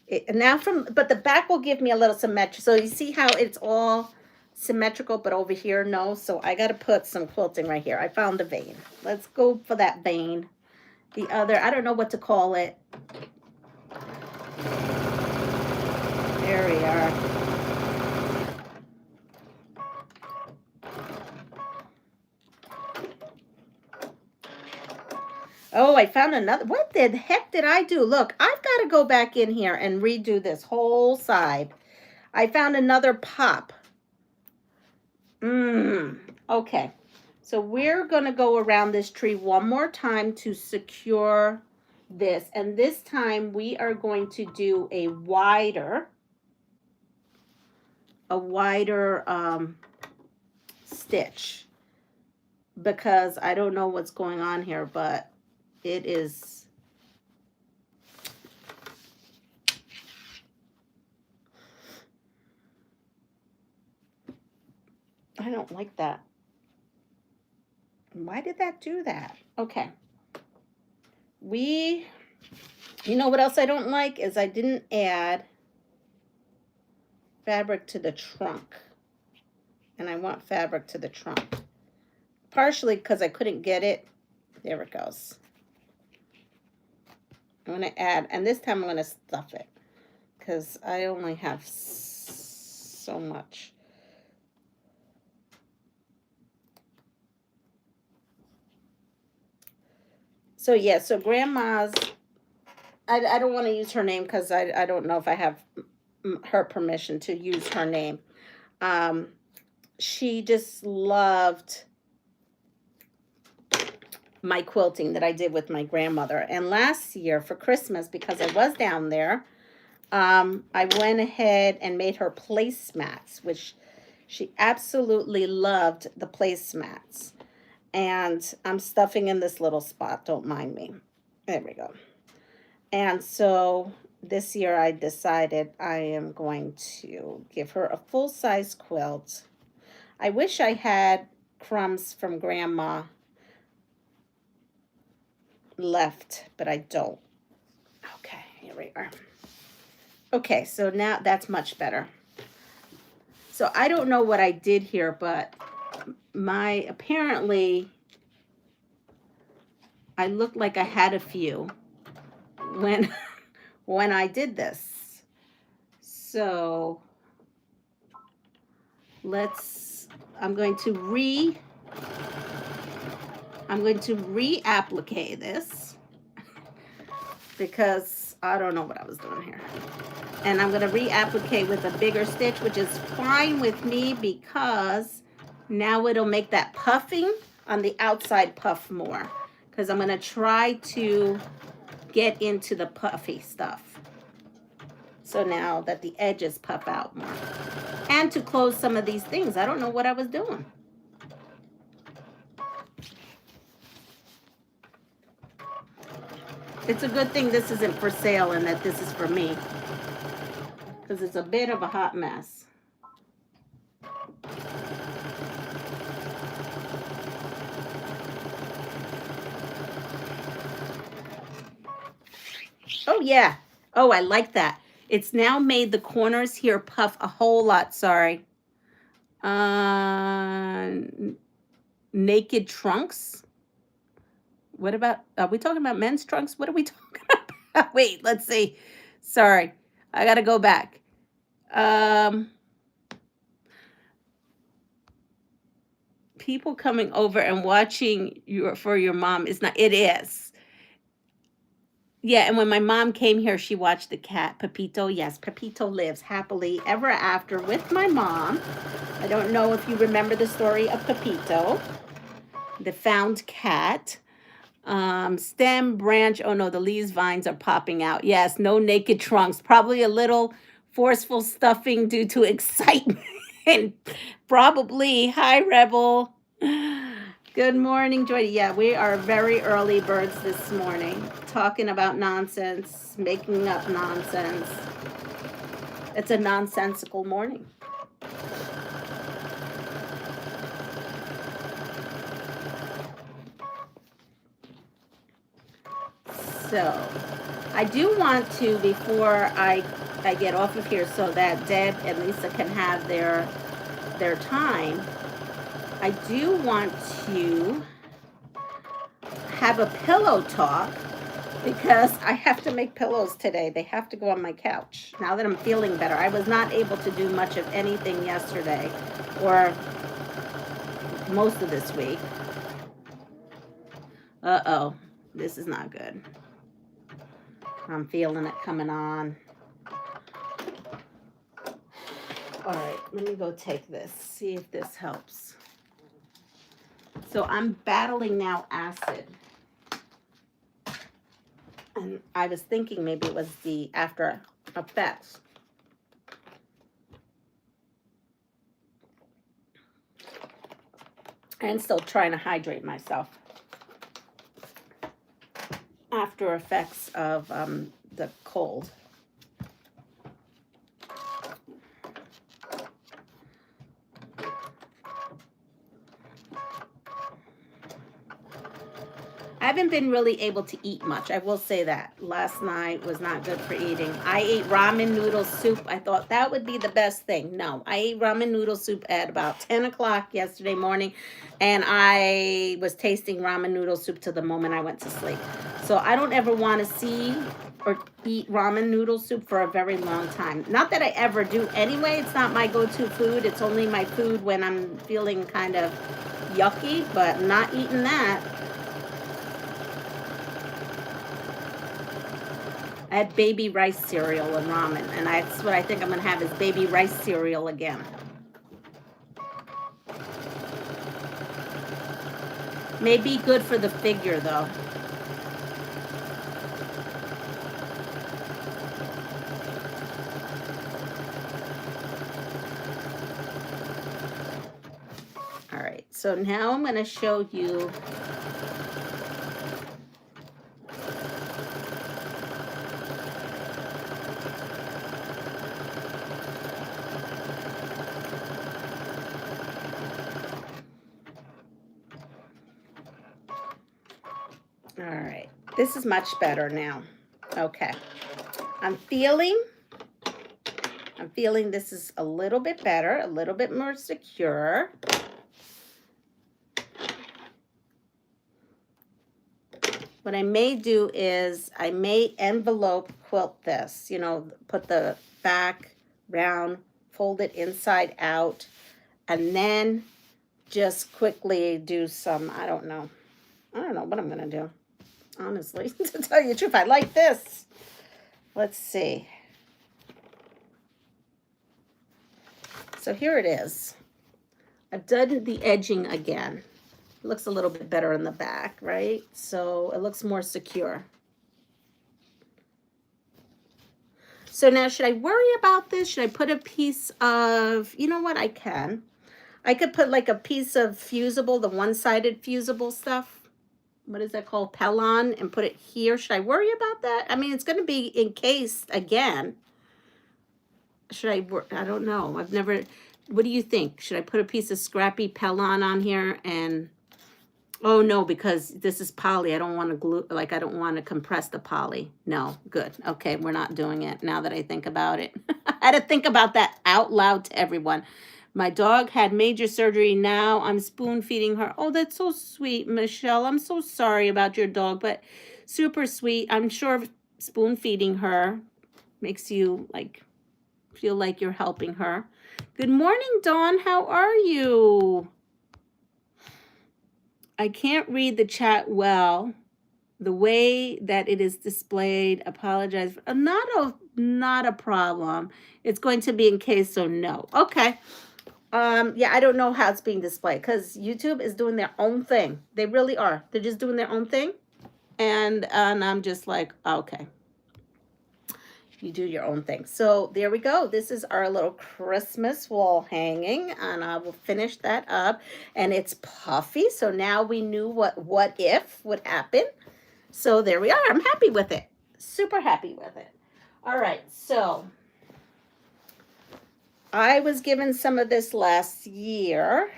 But the back will give me a little symmetry. So you see how it's all symmetrical, but over here, no. So I got to put some quilting right here. I found the vein. Let's go for that vein. The other, I don't know what to call it. There we are. Oh, I found another. What the heck did I do? Look, I've got to go back in here and redo this whole side. I found another pop. Okay. So we're going to go around this tree one more time to secure this. And this time we are going to do a wider stitch, because I don't know what's going on here, but it is. I don't like that. Why did that do that? Okay. You know what else I don't like is I didn't add fabric to the trunk. And I want fabric to the trunk. Partially because I couldn't get it. There it goes. I'm going to add, and this time I'm going to stuff it, because I only have so much. So yeah, so grandma's, I don't want to use her name because I don't know if I have her permission to use her name. She just loved my quilting that I did with my grandmother. And last year for Christmas, because I was down there, I went ahead and made her placemats, which she absolutely loved the placemats. And I'm stuffing in this little spot, don't mind me. There we go. And so this year I decided I am going to give her a full-size quilt. I wish I had crumbs from Grandma left, but I don't. Okay, here we are. Okay, so now that's much better. So I don't know what I did here, but apparently I looked like I had a few when I did this. So I'm going to reapplicate this because I don't know what I was doing here. And I'm going to reapplicate with a bigger stitch, which is fine with me because now it'll make that puffing on the outside puff more, because I'm going to try to get into the puffy stuff. So now that the edges puff out more. And to close some of these things. I don't know what I was doing. It's a good thing this isn't for sale and that this is for me, because it's a bit of a hot mess. Oh yeah. Oh, I like that. It's now made the corners here puff a whole lot. Sorry. Naked trunks. What about, are we talking about men's trunks? What are we talking about? Wait, let's see. Sorry. I got to go back. People coming over and watching for your mom is not, it is. Yeah, and when my mom came here, she watched the cat, Pepito. Yes, Pepito lives happily ever after with my mom. I don't know if you remember the story of Pepito, the found cat. Stem, branch, oh no, the leaves, vines are popping out. Yes, no naked trunks. Probably a little forceful stuffing due to excitement. Probably. Hi, Rebel. Good morning, Joy. Yeah, we are very early birds this morning, talking about nonsense, making up nonsense. It's a nonsensical morning. So, I do want to, before I get off of here so that Deb and Lisa can have their time, I do want to have a pillow talk because I have to make pillows today. They have to go on my couch now that I'm feeling better. I was not able to do much of anything yesterday or most of this week. Uh-oh, this is not good. I'm feeling it coming on. All right, let me go take this, see if this helps. So I'm battling now acid. And I was thinking maybe it was the after effects. And still trying to hydrate myself. After effects of the cold. I haven't been really able to eat much. I will say that. Last night was not good for eating. I ate ramen noodle soup. I thought that would be the best thing. No, I ate ramen noodle soup at about 10 o'clock yesterday morning, and I was tasting ramen noodle soup to the moment I went to sleep. So I don't ever want to see or eat ramen noodle soup for a very long time. Not that I ever do anyway. It's not my go-to food. It's only my food when I'm feeling kind of yucky, but not eating that. I had baby rice cereal and ramen, and that's what I think I'm going to have is baby rice cereal again. May be good for the figure, though. All right, so now I'm going to show you all right, this is much better now. Okay, I'm feeling this is a little bit better, a little bit more secure. What I may do is I may envelope quilt this, you know, put the back round, fold it inside out, and then just quickly do some, I don't know what I'm going to do, honestly, to tell you the truth. I like this. Let's see. So here it is. I've done the edging again. It looks a little bit better in the back, right? So it looks more secure. So now, should I worry about this? Should I put a piece of, you know what, I can. I could put like a piece of fusible, the one-sided fusible stuff. What is that called? Pellon, and put it here. Should I worry about that? I mean, it's going to be encased again. Should I, I don't know. I've never, what do you think? Should I put a piece of scrappy Pellon on here and, oh no, because this is poly. I don't want to glue, like I don't want to compress the poly. No, good. Okay, we're not doing it now that I think about it. I had to think about that out loud to everyone. My dog had major surgery. Now I'm spoon feeding her. Oh, that's so sweet, Michelle. I'm so sorry about your dog, but super sweet. I'm sure spoon feeding her makes you like feel like you're helping her. Good morning, Dawn. How are you? I can't read the chat well. The way that it is displayed, apologize. Not a problem. It's going to be encased, so no. Okay. Yeah, I don't know how it's being displayed because YouTube is doing their own thing. They really are. They're just doing their own thing. And I'm just like, okay. You do your own thing. So there we go. This is our little Christmas wall hanging, and I will finish that up. And it's puffy, so now we knew what if would happen. So there we are. I'm happy with it. Super happy with it. All right, so I was given some of this last year,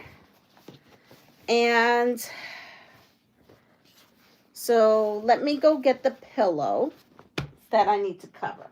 and so let me go get the pillow that I need to cover.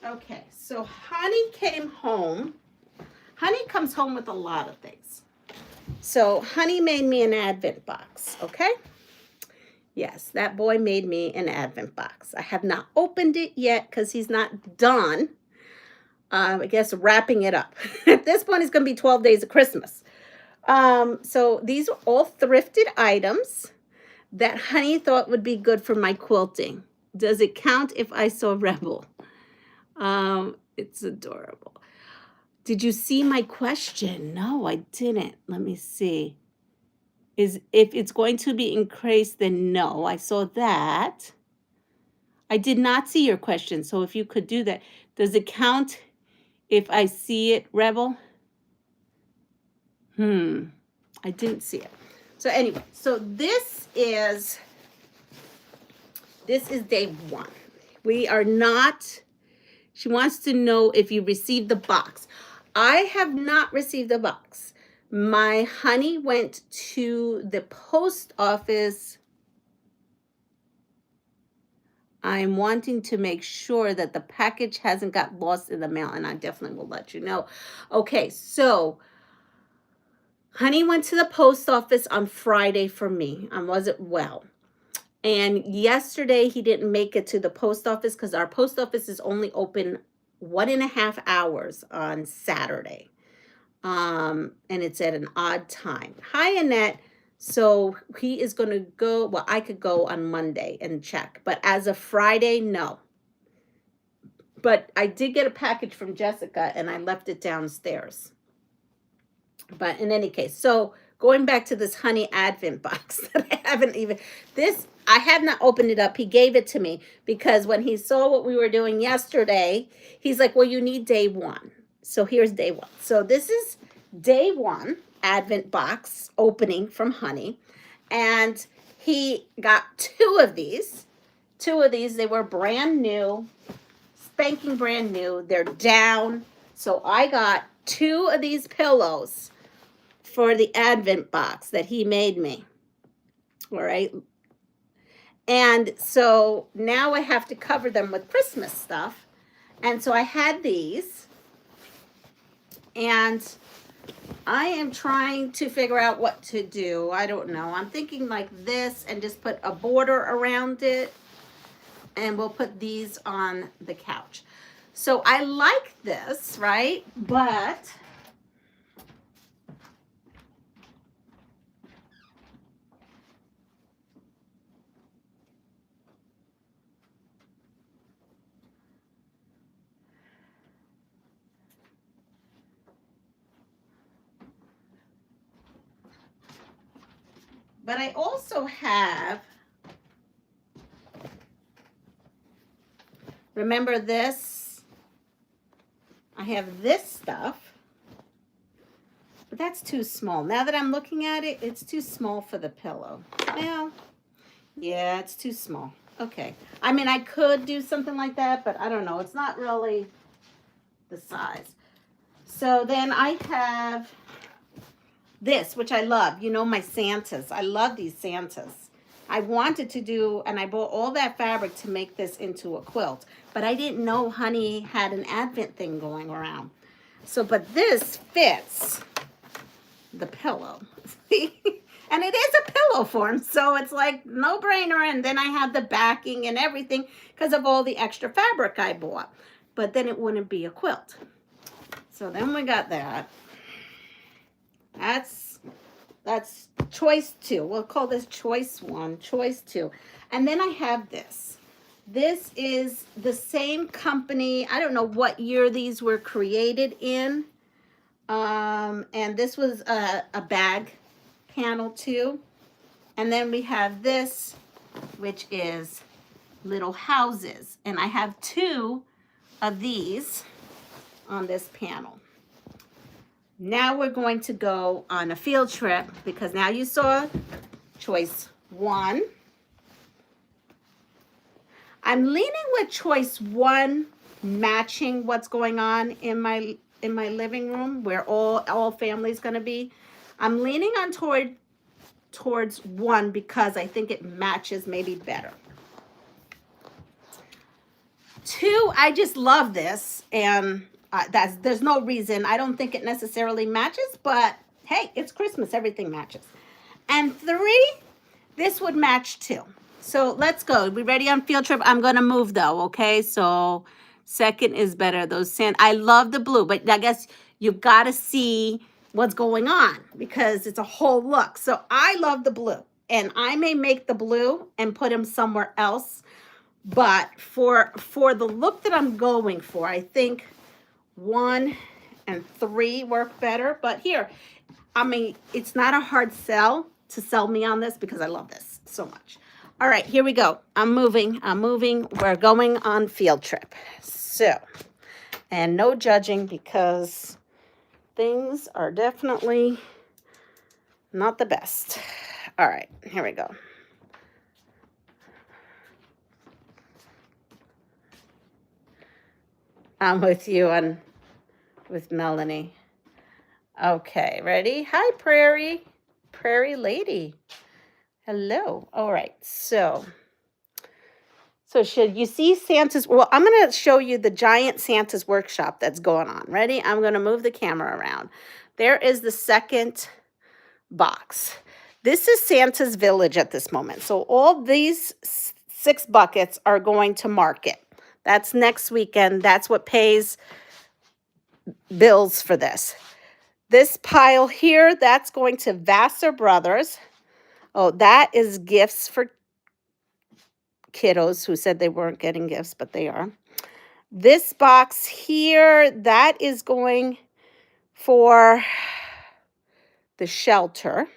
Okay, so Honey came home. Honey comes home with a lot of things. So Honey made me an advent box, okay? Yes, that boy made me an advent box. I have not opened it yet because he's not done, I guess, wrapping it up. At this point, it's going to be 12 days of Christmas. So these are all thrifted items that Honey thought would be good for my quilting. Does it count if I saw Rebel? It's adorable. Did you see my question? No, I didn't. Let me see. If it's going to be increased, then no. I saw that. I did not see your question, so if you could do that. Does it count if I see it, Rebel? I didn't see it. So anyway, so this is This is day 1. We are not, she wants to know if you received the box. I have not received the box. My honey went to the post office. I'm wanting to make sure that the package hasn't got lost in the mail, and I definitely will let you know. Okay, so honey went to the post office on Friday for me. I wasn't well. And yesterday he didn't make it to the post office because our post office is only open 1.5 hours on Saturday. And it's at an odd time. Hi, Annette. So he is going to go, well, I could go on Monday and check, but as of Friday, no. But I did get a package from Jessica and I left it downstairs. But in any case, so going back to this honey advent box that I haven't even, this, I have not opened it up. He gave it to me because when he saw what we were doing yesterday, he's like, well, you need day 1. So here's day 1. So this is day 1 advent box opening from honey. And he got 2 of these. 2 of these, they were brand new, spanking brand new. They're down. So I got 2 of these pillows for the advent box that he made me. All right. And so now I have to cover them with Christmas stuff. And so I had these. And I am trying to figure out what to do. I don't know. I'm thinking like this and just put a border around it. And we'll put these on the couch. So I like this, right? But I also have, remember this? I have this stuff, but that's too small. Now that I'm looking at it, it's too small for the pillow. Well, yeah, it's too small. Okay. I mean, I could do something like that, but I don't know. It's not really the size. So then I have this, which I love. You know, my Santas. I love these Santas. I wanted to do, and I bought all that fabric to make this into a quilt, but I didn't know honey had an advent thing going around. So, but this fits the pillow. And it is a pillow form, so it's like no brainer. And then I have the backing and everything because of all the extra fabric I bought, but then it wouldn't be a quilt. So then we got that. That's choice 2. We'll call this choice 1, choice 2. And then I have this. This is the same company. I don't know what year these were created in. And this was a bag panel too. And then we have this, which is little houses. And I have 2 of these on this panel. Now we're going to go on a field trip because now you saw choice 1. I'm leaning with choice 1 matching what's going on in my living room where all family's going to be. I'm leaning on towards 1 because I think it matches maybe better. 2, I just love this, and there's no reason. I don't think it necessarily matches, but hey, it's Christmas. Everything matches. And 3, this would match too. So let's go. We ready on field trip? I'm going to move though, okay? So second is better. I love the blue, but I guess you've got to see what's going on because it's a whole look. So I love the blue, and I may make the blue and put him somewhere else. But for the look that I'm going for, I think 1 and 3 work better. But here, I mean, it's not a hard sell to sell me on this because I love this so much. All right, here we go. I'm moving. We're going on field trip. So, and no judging because things are definitely not the best. All right, here we go. I'm with you and with Melanie. Okay, ready? Hi, Prairie Lady. Hello. All right, so should you see Santa's? Well, I'm going to show you the giant Santa's workshop that's going on. Ready? I'm going to move the camera around. There is the second box. This is Santa's village at this moment. So all these 6 buckets are going to market. That's next weekend. That's what pays bills for this. This pile here, that's going to Vassar Brothers. Oh, that is gifts for kiddos who said they weren't getting gifts, but they are. This box here, that is going for the shelter.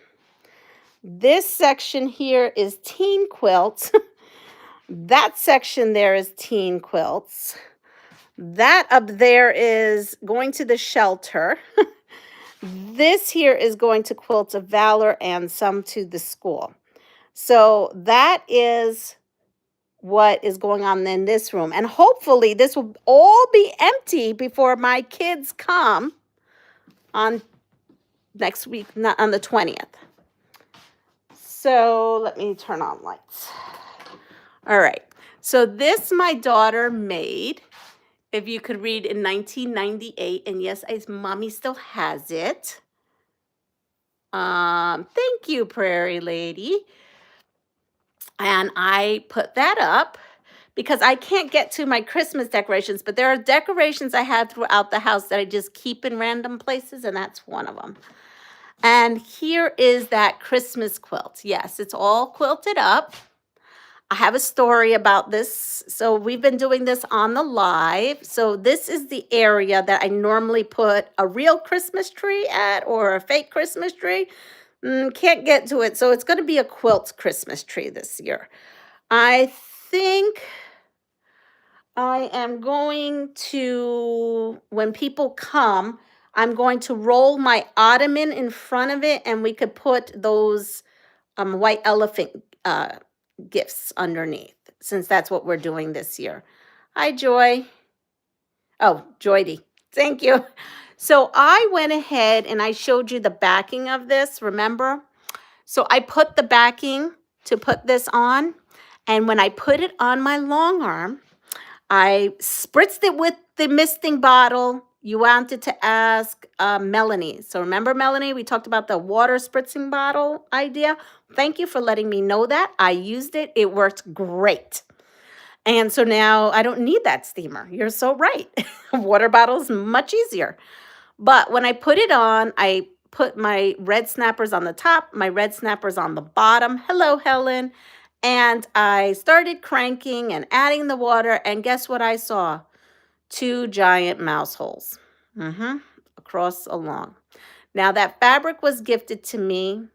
This section here is teen quilts. That section there is teen quilts. That up there is going to the shelter. This here is going to Quilts of Valor and some to the school. So that is what is going on in this room. And hopefully this will all be empty before my kids come on next week, not on the 20th. So let me turn on lights. All right. So this my daughter made, if you could read, in 1998. And yes, mommy still has it. Thank you, Prairie Lady. And I put that up because I can't get to my Christmas decorations, but there are decorations I have throughout the house that I just keep in random places, and that's one of them. And here is that Christmas quilt. Yes, it's all quilted up. I have a story about this. So we've been doing this on the live. So this is the area that I normally put a real Christmas tree at, or a fake Christmas tree. Can't get to it. So it's going to be a quilt Christmas tree this year. I think I am going to, when people come, I'm going to roll my ottoman in front of it, and we could put those white elephant gifts underneath, since that's what we're doing this year. Hi, Joy. Oh, Joydy. Thank you. So I went ahead and I showed you the backing of this, remember? So I put the backing to put this on, and when I put it on my long arm, I spritzed it with the misting bottle. You wanted to ask Melanie. So remember, Melanie, we talked about the water spritzing bottle idea. Thank you for letting me know that. I used it. It worked great. And so now I don't need that steamer. You're so right. Water bottle is much easier. But when I put it on, I put my red snappers on the top, my red snappers on the bottom. Hello, Helen. And I started cranking and adding the water, and guess what I saw? 2 giant mouse holes across along. Now, that fabric was gifted to me,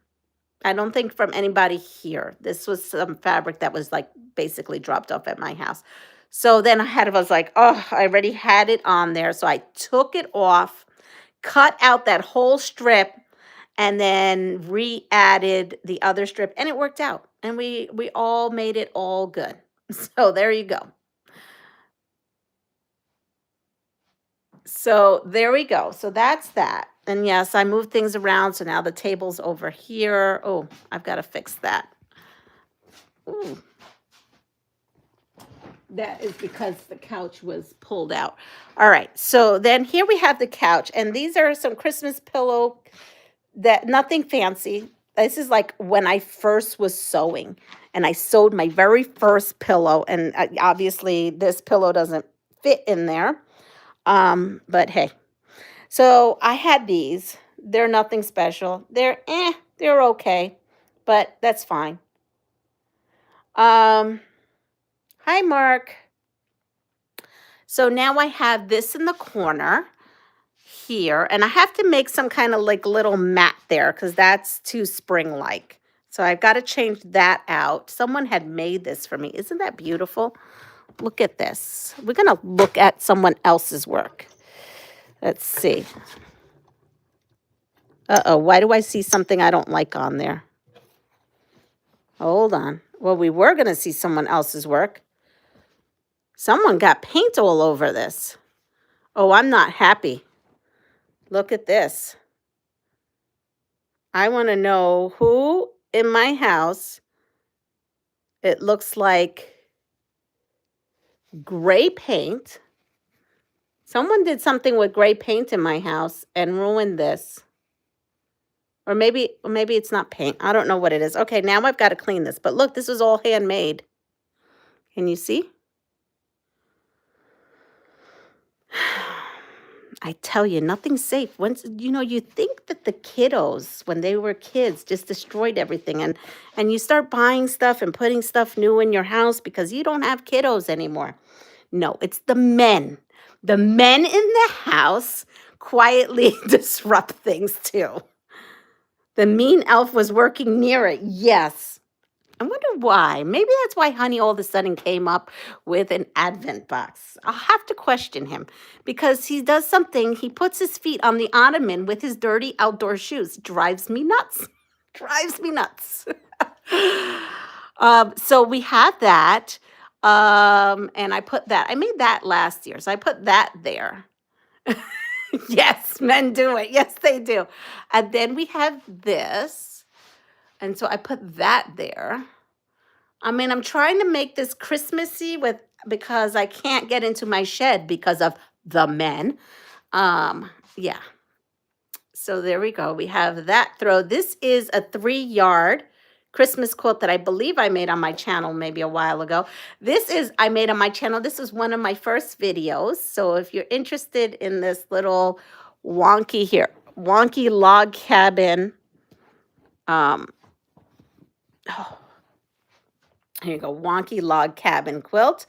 I don't think from anybody here. This was some fabric that was like basically dropped off at my house. So then I was like, oh, I already had it on there. So I took it off, cut out that whole strip, and then re-added the other strip, and it worked out. And we all made it all good. So there you go. So there we go. So that's that. And yes, I moved things around. So now the table's over here. Oh, I've got to fix that. Ooh. That is because the couch was pulled out. All right. So then here we have the couch. And these are some Christmas pillow, that nothing fancy. This is like when I first was sewing, and I sewed my very first pillow. And obviously this pillow doesn't fit in there. But hey, so I had these. They're nothing special. They're okay, but that's fine. Hi, Mark. So now I have this in the corner here, and I have to make some kind of like little mat there because that's too spring-like. So I've got to change that out. Someone had made this for me. Isn't that beautiful? Look at this. We're going to look at someone else's work. Let's see. Uh-oh, why do I see something I don't like on there? Hold on. Well, we were going to see someone else's work. Someone got paint all over this. Oh, I'm not happy. Look at this. I want to know who in my house it looks like gray paint. Someone did something with gray paint in my house and ruined this. Or maybe it's not paint. I don't know what it is. Okay, now I've got to clean this. But look, this was all handmade. Can you see? I tell you, nothing's safe. Once you think that the kiddos, when they were kids, just destroyed everything, and you start buying stuff and putting stuff new in your house because you don't have kiddos anymore. No, it's the men. The men in the house quietly disrupt things too. The mean elf was working near it. Yes. I wonder why. Maybe that's why Honey all of a sudden came up with an advent box. I'll have to question him because he does something. He puts his feet on the ottoman with his dirty outdoor shoes. Drives me nuts. Drives me nuts. So we have that. And I put that. I made that last year. So I put that there. Yes, men do it. Yes, they do. And then we have this. And so I put that there. I mean, I'm trying to make this Christmassy because I can't get into my shed because of the men. Yeah. So there we go. We have that throw. This is a 3-yard Christmas quilt that I believe I made on my channel maybe a while ago. I made on my channel. This is one of my first videos. So if you're interested in this little wonky log cabin, oh, here you go, wonky log cabin quilt.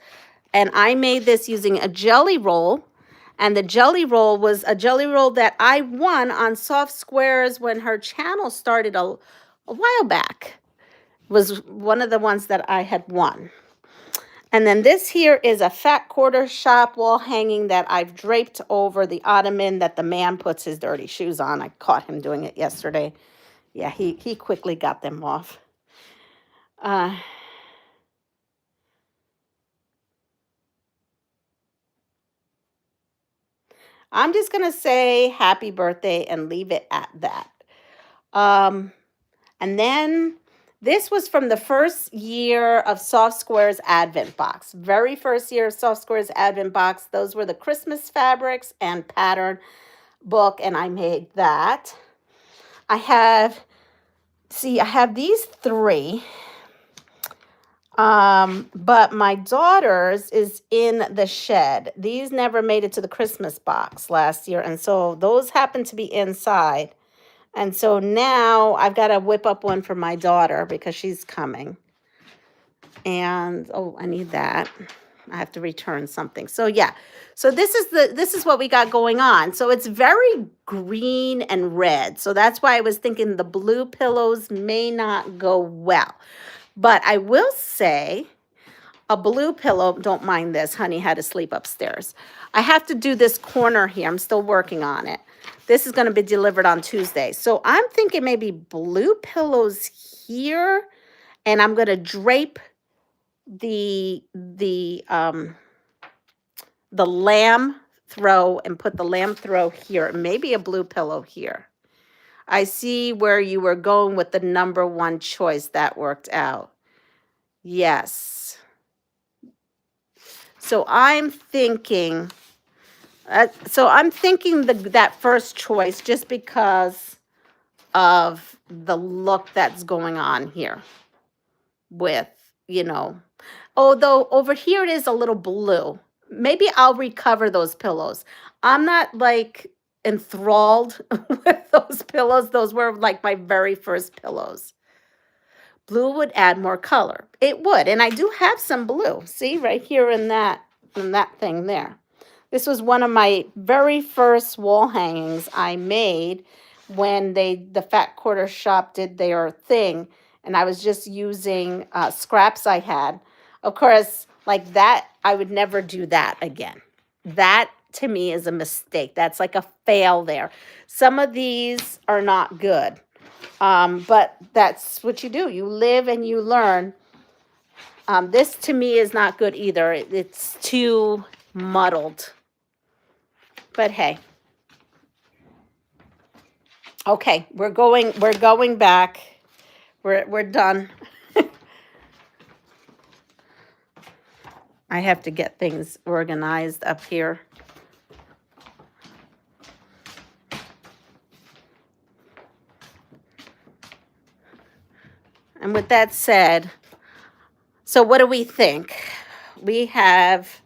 And I made this using a jelly roll. And the jelly roll was a jelly roll that I won on Soft Squares when her channel started a while back. It was one of the ones that I had won. And then this here is a fat quarter shop wall hanging that I've draped over the ottoman that the man puts his dirty shoes on. I caught him doing it yesterday. Yeah, he quickly got them off. I'm just going to say happy birthday and leave it at that. And then this was from the first year of Soft Squares Advent Box. Very first year of Soft Squares Advent Box. Those were the Christmas fabrics and pattern book, and I made that. I have these 3. But my daughter's is in the shed. These never made it to the Christmas box last year. And so those happen to be inside. And so now I've got to whip up one for my daughter because she's coming. And, oh, I need that. I have to return something. So yeah. So this is what we got going on. So it's very green and red. So that's why I was thinking the blue pillows may not go well. But I will say a blue pillow, don't mind this, Honey had to sleep upstairs. I have to do this corner here. I'm still working on it. This is going to be delivered on Tuesday. So I'm thinking maybe blue pillows here, and I'm going to drape the lamb throw and put the lamb throw here. Maybe a blue pillow here. I see where you were going with the number 1 choice. That worked out. Yes. So I'm thinking that first choice just because of the look that's going on here with, although over here it is a little blue. Maybe I'll recover those pillows. I'm not like enthralled with those pillows. Those were like my very first pillows. Blue would add more color. It would. And I do have some blue. See, right here in that thing there. This was one of my very first wall hangings I made when the Fat Quarter Shop did their thing. And I was just using scraps I had. Of course, like that, I would never do that again. That, to me, is a mistake. That's like a fail there. Some of these are not good. But that's what you do. You live and you learn. This, to me, is not good either. It's too muddled. But hey. Okay, we're going back. We're done. I have to get things organized up here. And with that said, so what do we think? We have,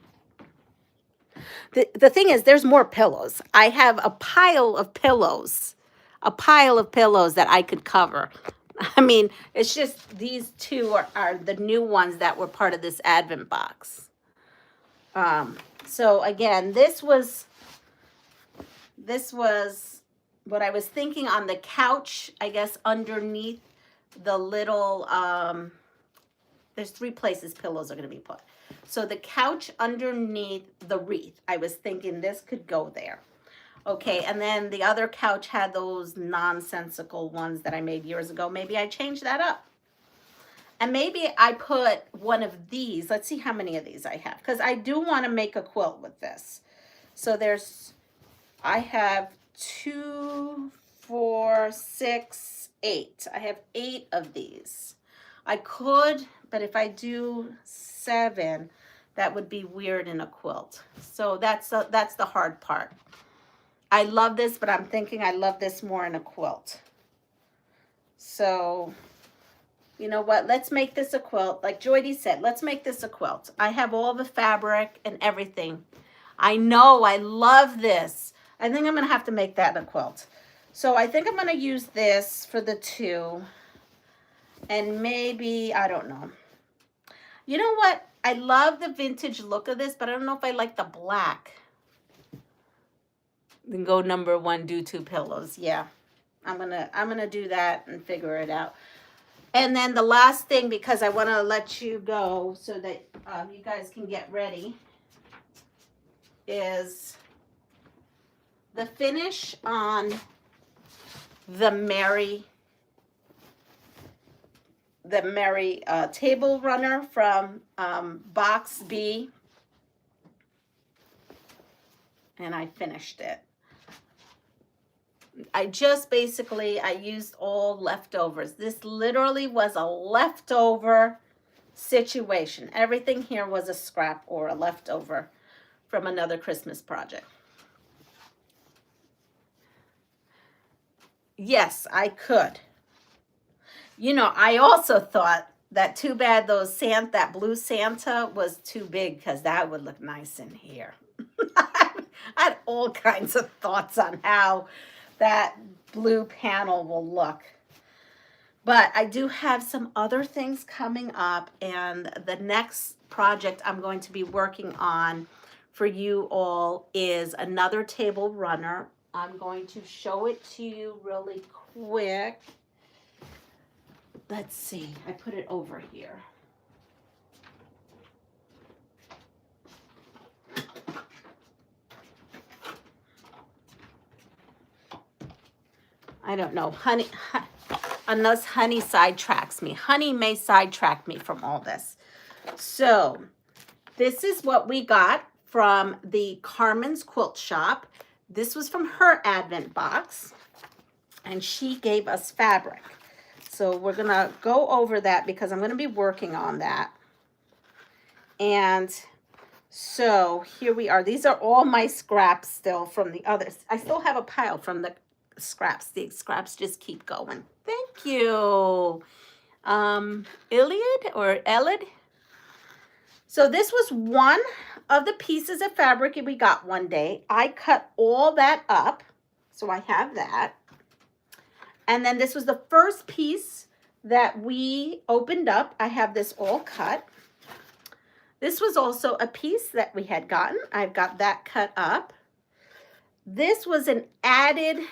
the thing is, there's more pillows. I have a pile of pillows that I could cover. I mean, it's just these two are the new ones that were part of this Advent box. So again, this was what I was thinking on the couch, I guess, underneath the little, there's 3 places pillows are going to be put. So the couch underneath the wreath, I was thinking this could go there. Okay, and then the other couch had those nonsensical ones that I made years ago. Maybe I changed that up. And maybe I put one of these. Let's see how many of these I have, because I do want to make a quilt with this. So I have 2, 4, 6, 8. I have 8 of these. I could, but if I do 7, that would be weird in a quilt. So that's the hard part. I love this, but I'm thinking I love this more in a quilt. So, you know what? Let's make this a quilt. Like Joydy said, let's make this a quilt. I have all the fabric and everything. I know, I love this. I think I'm going to have to make that a quilt. So I think I'm going to use this for the 2. And maybe, I don't know. You know what? I love the vintage look of this, but I don't know if I like the black. Then go number 1, do 2 pillows. Yeah, I'm gonna do that and figure it out. And then the last thing, because I want to let you go so that you guys can get ready, is the finish on the Mary table runner from box B. And I finished it. I used all leftovers. This literally was a leftover situation. Everything here was a scrap or a leftover from another Christmas project. Yes, I could. You know, I also thought that too bad that blue Santa was too big, because that would look nice in here. I had all kinds of thoughts on how that blue panel will look. But I do have some other things coming up, and the next project I'm going to be working on for you all is another table runner. I'm going to show it to you really quick. Let's see, I put it over here. I don't know, honey, unless Honey sidetracks me. Honey may sidetrack me from all this. So this is what we got from the Carmen's Quilt Shop. This was from her Advent box, and she gave us fabric. So we're going to go over that because I'm going to be working on that. And so here we are. These are all my scraps still from the others. I still have a pile from the scraps. The scraps just keep going. Thank you. Iliad or Elid. So this was one of the pieces of fabric we got one day. I cut all that up. So I have that. And then this was the first piece that we opened up. I have this all cut. This was also a piece that we had gotten. I've got that cut up. This was an added,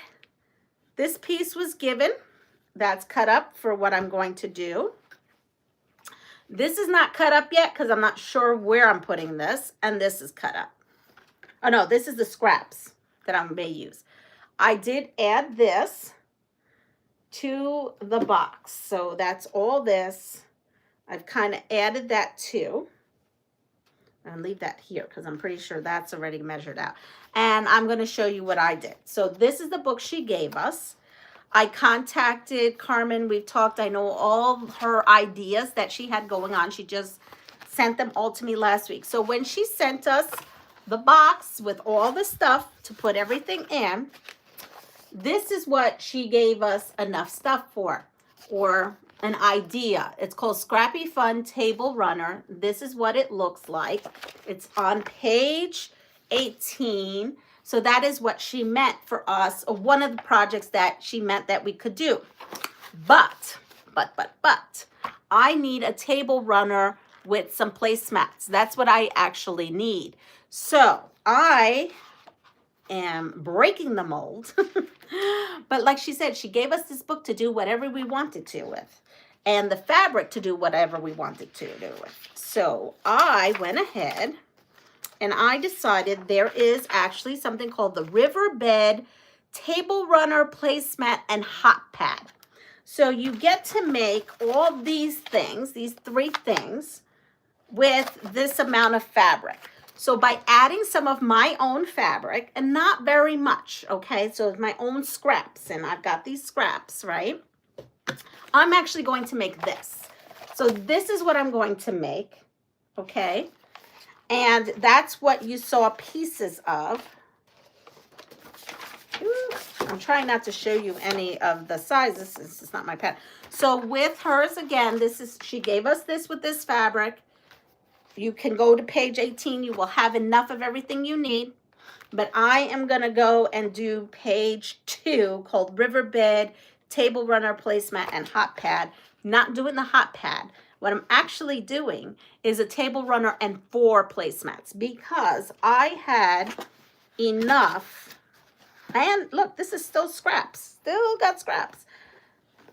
this piece was given. That's cut up for what I'm going to do. This is not cut up yet because I'm not sure where I'm putting this. And this is cut up. Oh no, this is the scraps that I may use. I did add this to the box. So that's all this. I've kind of added that too. And leave that here because I'm pretty sure that's already measured out. And I'm going to show you what I did. So this is the book she gave us. I contacted Carmen. We've talked. I know all her ideas that she had going on. She just sent them all to me last week. So when she sent us the box with all the stuff to put everything in, this is what she gave us enough stuff for, or an idea. It's called Scrappy Fun Table Runner. This is what it looks like. It's on page 18. So that is what she meant for us, or one of the projects that she meant that we could do. But, I need a table runner with some placemats. That's what I actually need. So I am breaking the mold. But like she said, she gave us this book to do whatever we wanted to with, and the fabric to do whatever we wanted to do with. So I went ahead and I decided there is actually something called the Riverbed Table Runner Placemat and Hot Pad. So you get to make all these things, these 3 things, with this amount of fabric. So by adding some of my own fabric, and not very much, okay? So it's my own scraps, and I've got these scraps, right? I'm actually going to make this. So this is what I'm going to make, okay? And that's what you saw pieces of. Ooh, I'm trying not to show you any of the sizes. This is not my pen. So with hers, again, this is, she gave us this with this fabric. You can go to page 18. You will have enough of everything you need. But I am going to go and do page 2 called Riverbed Table Runner Placemat and Hot Pad. Not doing the hot pad. What I'm actually doing is a table runner and 4 placemats, because I had enough. And look, this is still scraps. Still got scraps.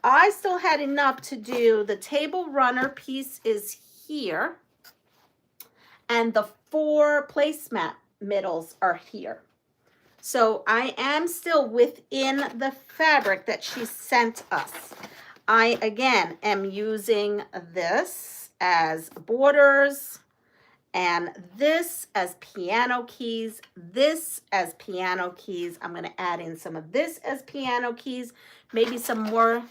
I still had enough to do the table runner piece is here. And the 4 placemat middles are here. So I am still within the fabric that she sent us. I, again, am using this as borders, and this as piano keys, this as piano keys. I'm going to add in some of this as piano keys, maybe some more.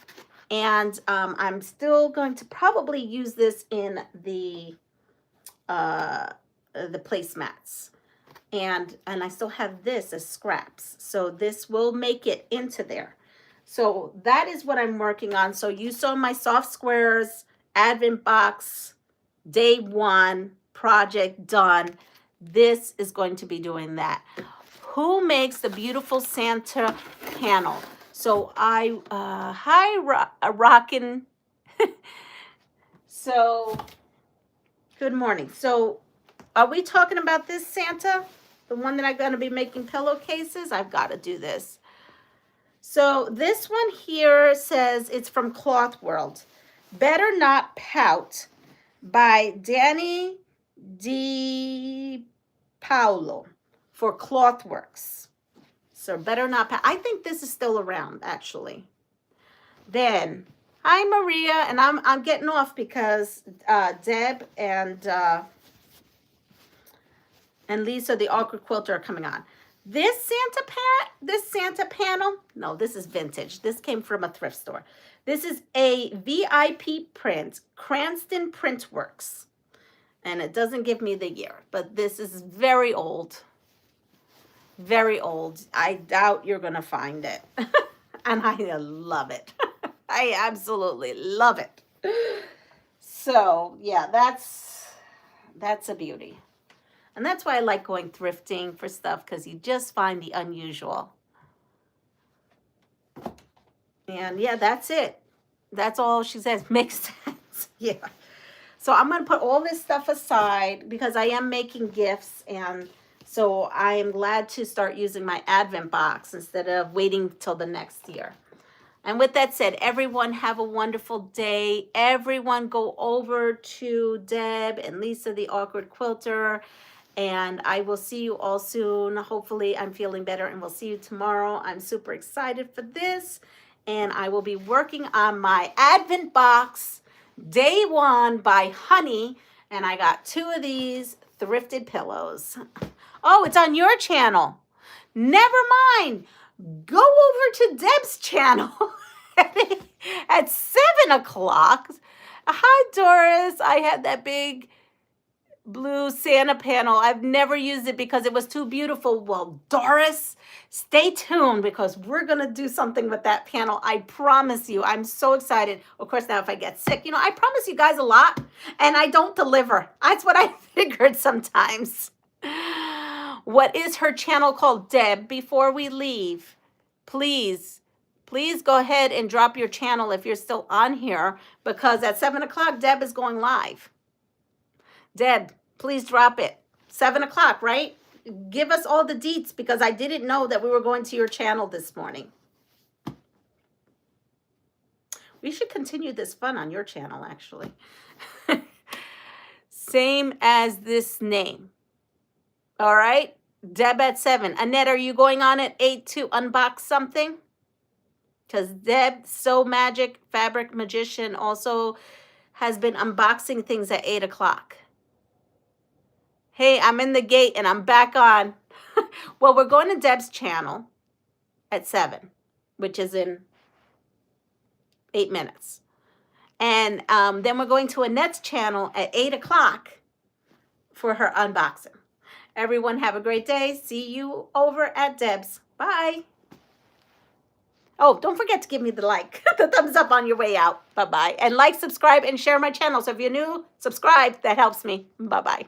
And I'm still going to probably use this in the placemats, and I still have this as scraps, so this will make it into there. So that is what I'm working on. So you saw my soft squares advent box day 1 project done. This is going to be doing that. Who makes the beautiful Santa panel? So I rockin'. So good morning. So are we talking about this Santa? The one that I'm going to be making pillowcases? I've got to do this. So this one here says it's from Cloth World. Better Not Pout by Danny Di Paolo for Clothworks. So Better Not Pout. I think this is still around, actually. Then, hi Maria, and I'm getting off because Deb and Lisa, the awkward quilter, are coming on. This Santa panel, no, this is vintage. This came from a thrift store. This is a VIP print, Cranston Printworks. And it doesn't give me the year, but this is very old. Very old. I doubt you're going to find it. And I love it. I absolutely love it. So, yeah, that's a beauty. And that's why I like going thrifting for stuff, because you just find the unusual. And yeah, that's it. That's all she says. Makes sense. Yeah. So I'm going to put all this stuff aside because I am making gifts. And so I am glad to start using my Advent box instead of waiting till the next year. And with that said, everyone have a wonderful day. Everyone go over to Deb and Lisa, the awkward quilter. And I will see you all soon. Hopefully I'm feeling better, and we'll see you tomorrow. I'm super excited for this. And I will be working on my Advent box, day 1 by Honey. And I got 2 of these, Thrifted pillows. Oh, it's on your channel. Never mind. Go over to Deb's channel at 7 o'clock. Hi, Doris. I had that big blue Santa panel. I've never used it because it was too beautiful. Well, Doris, stay tuned because we're going to do something with that panel. I promise you. I'm so excited. Of course, now if I get sick, I promise you guys a lot and I don't deliver. That's what I figured sometimes. What is her channel called, Deb? Before we leave, please go ahead and drop your channel if you're still on here because at 7 o'clock, Deb is going live. Deb, please drop it. 7 o'clock, right? Give us all the deets because I didn't know that we were going to your channel this morning. We should continue this fun on your channel, actually. Same as this name. All right? Deb at 7. Annette, are you going on at 8 to unbox something? Because Deb, So Magic, Fabric Magician, also has been unboxing things at 8 o'clock. Hey, I'm in the gate and I'm back on. Well, we're going to Deb's channel at 7, which is in 8 minutes. And then we're going to Annette's channel at 8 o'clock for her unboxing. Everyone have a great day. See you over at Deb's. Bye. Oh, don't forget to give me the like, the thumbs up on your way out. Bye-bye. And like, subscribe, and share my channel. So if you're new, subscribe. That helps me. Bye-bye.